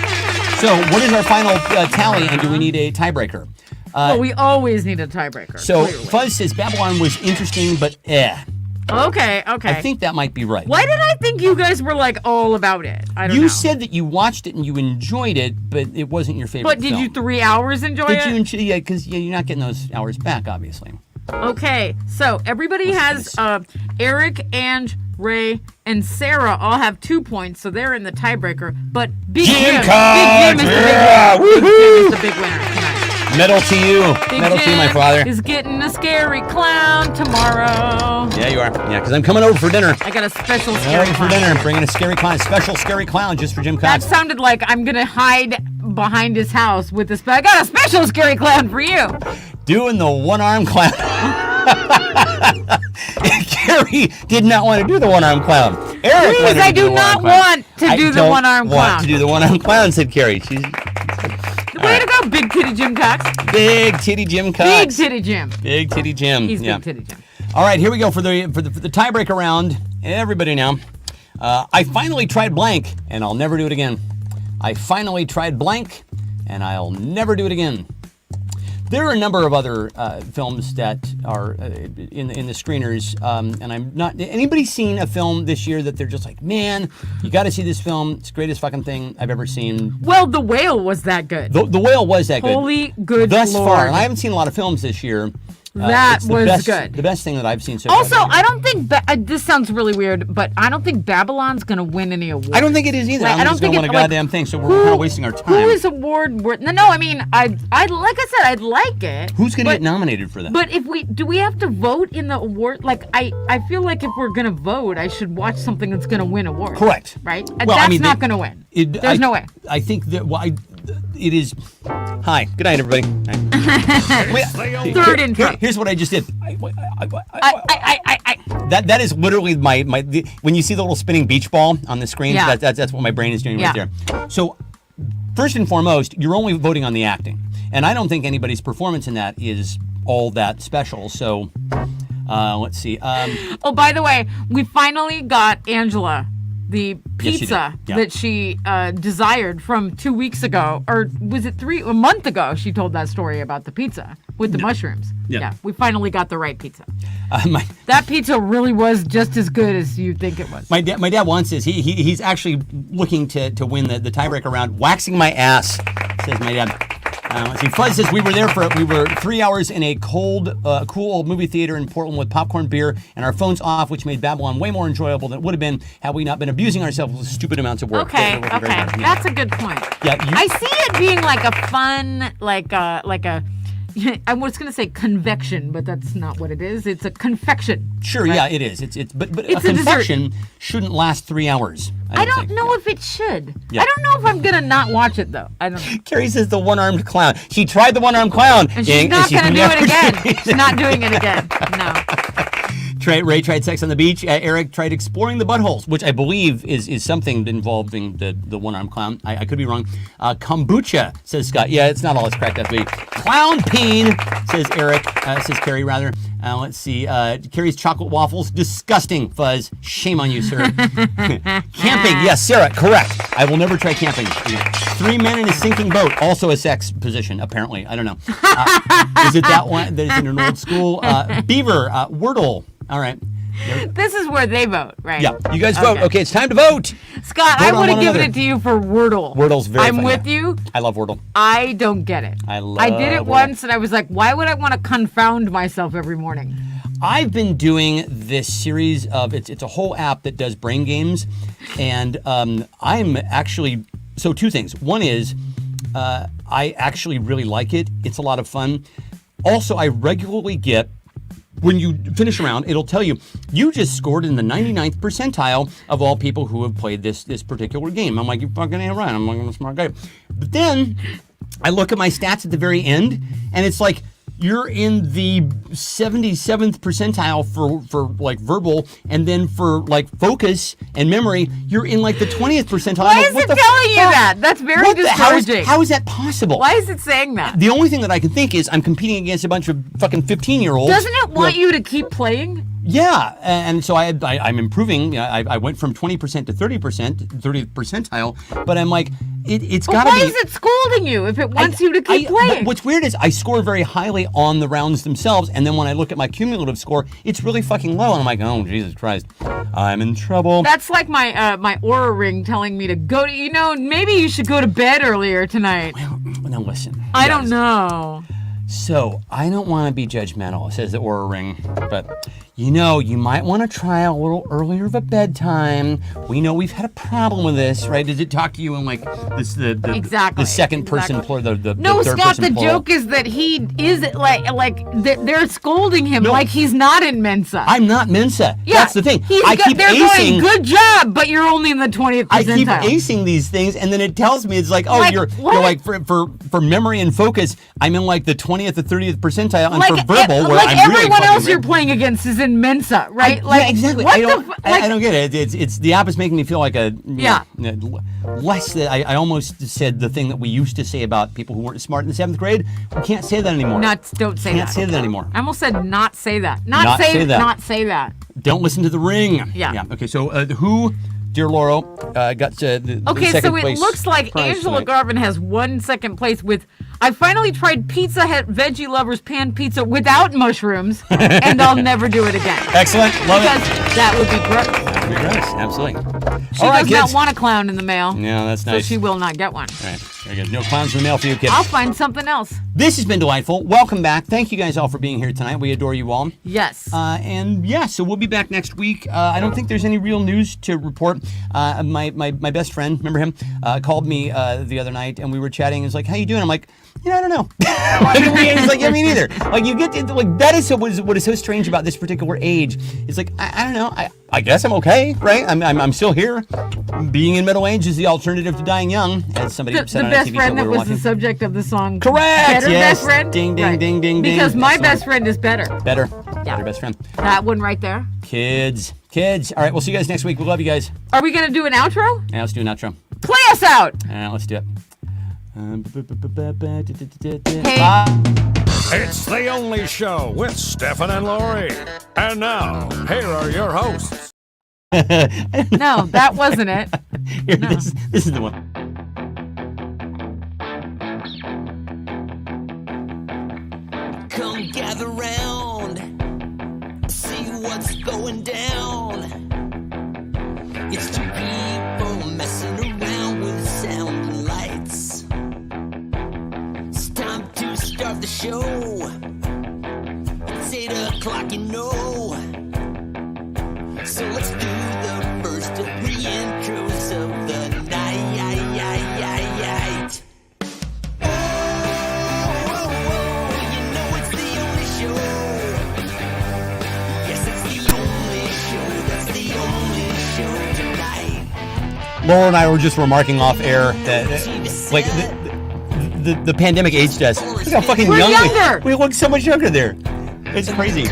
S4: So, what is our final tally, and do we need a tiebreaker?
S2: Well, we always need a tiebreaker.
S4: So,
S2: clearly.
S4: Fuzz says Babylon was interesting, but
S2: Okay.
S4: I think that might be right.
S2: Why did I think you guys were like all about it? I don't know.
S4: You said that you watched it and you enjoyed it, but it wasn't your favorite
S2: But did
S4: film.
S2: you 3 hours enjoy it?
S4: Did you? Yeah, because you're not getting those hours back, obviously.
S2: Okay, so everybody has Eric, Ange, Ray, and Sarah all have 2 points, so they're in the tiebreaker. But Big Jim,
S4: Cox!
S2: Big Jim is
S4: Yeah!
S2: the big winner. Big Jim is the big winner tonight.
S4: Medal to you.
S2: Big
S4: Medal to you, my
S2: Jim
S4: father.
S2: is getting a scary clown tomorrow.
S4: Yeah, you are. Yeah, because I'm coming over for dinner.
S2: I got a special
S4: Coming
S2: scary
S4: over for
S2: clown.
S4: dinner. I'm bringing a scary clown, a special scary clown just for Jim
S2: That
S4: Cox.
S2: sounded like I'm gonna hide behind his house with this. I got a special scary clown for you.
S4: Doing the one-arm clown. Carrie did not want to do the one-arm clown. Eric
S2: Please,
S4: wanted to
S2: I
S4: do
S2: do
S4: the
S2: not
S4: one-arm clown.
S2: want to do the
S4: don't
S2: one-arm
S4: want
S2: clown.
S4: to do the one-arm clown, said Carrie. She's
S2: Way to go, Big Titty Jim Cox.
S4: big titty Jim Cox.
S2: Big Titty Jim.
S4: Big titty Jim.
S2: He's
S4: yeah.
S2: Big Titty Jim.
S4: All right, here we go for the tiebreaker round. Everybody now. I finally tried blank, and I'll never do it again. I finally tried blank, and I'll never do it again. There are a number of other films that are in the screeners, and I'm not. Anybody seen a film this year that they're just like, man, you got to see this film. It's the greatest fucking thing I've ever seen.
S2: Well, The Whale was that good.
S4: The Whale was that good.
S2: Holy good
S4: Thus
S2: Lord.
S4: far, and I haven't seen a lot of films this year.
S2: That
S4: it's the
S2: was
S4: best,
S2: good.
S4: The best thing that I've seen so
S2: Also,
S4: far.
S2: I don't think this sounds really weird, but I don't think Babylon's gonna win any award.
S4: I don't think it is either.
S2: Like,
S4: I don't think it's going to win a goddamn thing, so we're kind of wasting our time.
S2: Who is award worth? No, I mean, I like I said, I'd like it.
S4: Who's going to
S2: but-
S4: get nominated for that?
S2: But if do we have to vote in the award? Like, I feel like if we're gonna vote, I should watch something that's gonna win awards.
S4: Correct.
S2: Right?
S4: Well,
S2: That's
S4: I mean,
S2: not gonna win. There's no way.
S4: I think that. Well, it is. Hi. Good night, everybody. Wait,
S2: Third intro.
S4: Here's what I just did. That is literally my when you see the little spinning beach ball on the screen.
S2: Yeah.
S4: That's what my brain is doing
S2: Yeah.
S4: right there. So, first and foremost, you're only voting on the acting, and I don't think anybody's performance in that is all that special. So, let's see.
S2: Oh, by the way, we finally got Angela the
S4: Yes, she
S2: pizza
S4: did. Yeah.
S2: that she desired from 2 weeks ago, or was it a month ago? She told that story about the pizza with the mushrooms.
S4: Yeah.
S2: We finally got the right pizza.
S4: My
S2: That pizza really was just as good as you think it was.
S4: dad wants this. He's actually looking to win the tiebreaker round. Waxing my ass, says my dad. Let's see. Fuzz says we were 3 hours in a cold, cool old movie theater in Portland with popcorn, beer, and our phones off, which made Babylon way more enjoyable than it would have been had we not been abusing ourselves with stupid amounts of work.
S2: Okay,
S4: They're working very hard. Yeah.
S2: that's a good point.
S4: Yeah,
S2: I see it being like a fun, like a. I was gonna say convection, but that's not what it is. It's a confection.
S4: Sure,
S2: right?
S4: yeah, it is. But
S2: It's
S4: a
S2: a dessert.
S4: confection shouldn't last 3 hours.
S2: I don't
S4: think.
S2: know if it should.
S4: Yeah.
S2: I don't know if I'm gonna not watch it though. I don't know.
S4: Carrie says the one-armed clown. She tried the one-armed clown.
S2: And she's not gonna do
S4: never
S2: it again.
S4: doing
S2: She's not doing it again. No.
S4: Ray tried sex on the beach. Eric tried exploring the buttholes, which I believe is something involving the one-armed clown. I could be wrong. Kombucha, says Scott. Yeah, it's not all it's cracked up to be. Clown peen, says Eric. Says Carrie, rather. Let's see. Carrie's chocolate waffles. Disgusting, Fuzz. Shame on you, sir. Camping. Yes, Sarah, correct. I will never try camping. 3 men in a sinking boat. Also a sex position, apparently. I don't know. Is it that one that is in an old school? Beaver. Wordle. All right.
S2: This is where they vote, right?
S4: Yeah, you guys vote. Okay, it's time to vote.
S2: Scott,
S4: Vote
S2: I
S4: on
S2: would have
S4: one
S2: given
S4: another.
S2: it to you for Wordle.
S4: Wordle's very
S2: I'm
S4: fun,
S2: with
S4: yeah.
S2: you.
S4: I love Wordle.
S2: I don't get it.
S4: I
S2: did it
S4: love Wordle.
S2: once and I was like, why would I want to confound myself every morning?
S4: I've been doing this series of it's a whole app that does brain games, and I'm actually so 2 things. One is I actually really like it. It's a lot of fun. Also, I regularly get. When you finish a round, it'll tell you just scored in the 99th percentile of all people who have played this particular game. I'm like, you fucking ain't right. I'm like, I'm a smart guy. But then I look at my stats at the very end, and it's like you're in the 77th percentile for like verbal, and then for like focus and memory, you're in like the 20th percentile.
S2: Why
S4: I'm like,
S2: is
S4: what
S2: it
S4: the
S2: telling you
S4: fuck?
S2: that? That's very
S4: What the- how is-
S2: discouraging.
S4: How is that possible?
S2: Why is it saying that?
S4: The only thing that I can think is I'm competing against a bunch of fucking 15-year-olds.
S2: Doesn't it want you to keep playing?
S4: Yeah, and so I'm improving. I went from 20% to 30%, 30th percentile. But I'm like, it's got to be.
S2: Why is it scolding you if it wants you to keep playing?
S4: But what's weird is I score very highly on the rounds themselves, and then when I look at my cumulative score, it's really fucking low, and I'm like, oh Jesus Christ, I'm in trouble.
S2: That's like my my Aura ring telling me to go to. Maybe you should go to bed earlier tonight.
S4: Well, now listen.
S2: I don't know.
S4: So, I don't want to be judgmental, says the Aura Ring, but you might want to try a little earlier of a bedtime. We know we've had a problem with this, right? Did it talk to you in like this
S2: exactly
S4: the second person plural, the
S2: no,
S4: third
S2: Scott,
S4: person
S2: the
S4: plural?
S2: joke is that he is like they're scolding him like he's not in Mensa.
S4: I'm not Mensa.
S2: Yeah,
S4: that's the thing.
S2: They're going, good job, but you're only in the 20th percentile.
S4: I keep acing these things, and then it tells me, it's like, oh, you're like, for memory and focus, I'm in like the 20th or 30th percentile, and for verbal, where I'm
S2: everyone
S4: really
S2: else you're playing against is in Mensa, right?
S4: Yeah, exactly. I don't get it. It's the app is making me feel like less that I almost said the thing that we used to say about people who weren't smart in the 7th grade. We can't say that anymore.
S2: Don't say that.
S4: Can't say that anymore.
S2: I almost said not say that.
S4: Not say that.
S2: Not say that.
S4: Don't listen to the ring.
S2: Yeah.
S4: Okay. So who, dear Laurel, got the second
S2: so it
S4: place
S2: looks like
S4: prize
S2: Angela
S4: tonight.
S2: Garvin has won second place with. I finally tried Pizza Hut Veggie Lovers pan pizza without mushrooms, and I'll never do it again.
S4: Excellent. Love
S2: because
S4: it.
S2: that would be gross.
S4: That would be gross. Absolutely.
S2: She
S4: All right,
S2: does not
S4: kids.
S2: want a clown in the mail.
S4: Yeah, that's nice.
S2: So she will not get one.
S4: All right. Very good. No clowns in the mail for you, kids.
S2: I'll find something else.
S4: This has been delightful. Welcome back. Thank you guys all for being here tonight. We adore you all.
S2: Yes.
S4: So we'll be back next week. I don't think there's any real news to report. My best friend, remember him, called me the other night, and we were chatting. He's like, "How you doing?" I'm like, I don't know. He's like, yeah, me neither. Like, you get to, like, that is what is so strange about this particular age. It's like, I don't know. I guess I'm okay, right? I'm still here. Being in middle age is the alternative to dying young, as somebody said on a TV show.
S2: The best friend
S4: we
S2: that
S4: were
S2: was
S4: watching.
S2: the subject of the song.
S4: Correct.
S2: Better
S4: Yes.
S2: best friend.
S4: Ding, ding,
S2: Right.
S4: ding, ding, ding.
S2: Because my
S4: That's
S2: best friend is better.
S4: Better.
S2: Yeah.
S4: Better best friend.
S2: That one right there.
S4: Kids. All right, we'll see you guys next week. We love you guys.
S2: Are we gonna do an outro?
S4: Yeah, let's do an outro.
S2: Play us out.
S4: Let's do it.
S2: Hey.
S4: Bye.
S5: It's The Only Show with Stefan and Lori. And now, here are your hosts.
S2: No, that wasn't it.
S4: Here,
S2: No.
S4: this is the one.
S3: Come gather round, see what's going down. It's two people messing around with sound and lights. It's time to start the show. It's 8 o'clock, you know. So let's do the first of 3 intros of the night.
S4: Laura and I were just remarking off air that, like, the pandemic aged us. Look how fucking
S2: We're
S4: young
S2: younger.
S4: we look so much younger there. It's crazy.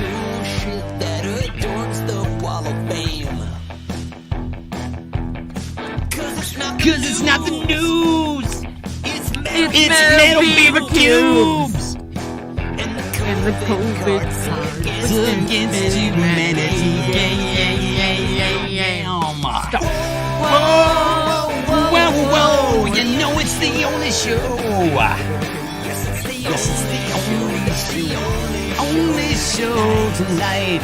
S4: Cause it's not the news.
S3: It's
S2: It's
S4: metal fever cubes.
S2: And the COVID
S3: against humanity.
S2: Stop.
S3: Whoa, you know it's the only show.
S4: Yes, it's the only show tonight.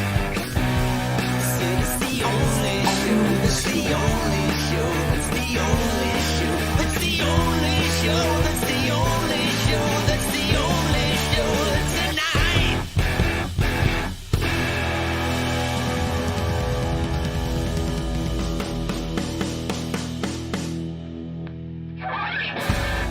S3: It's the only show. It's the only show. It's the only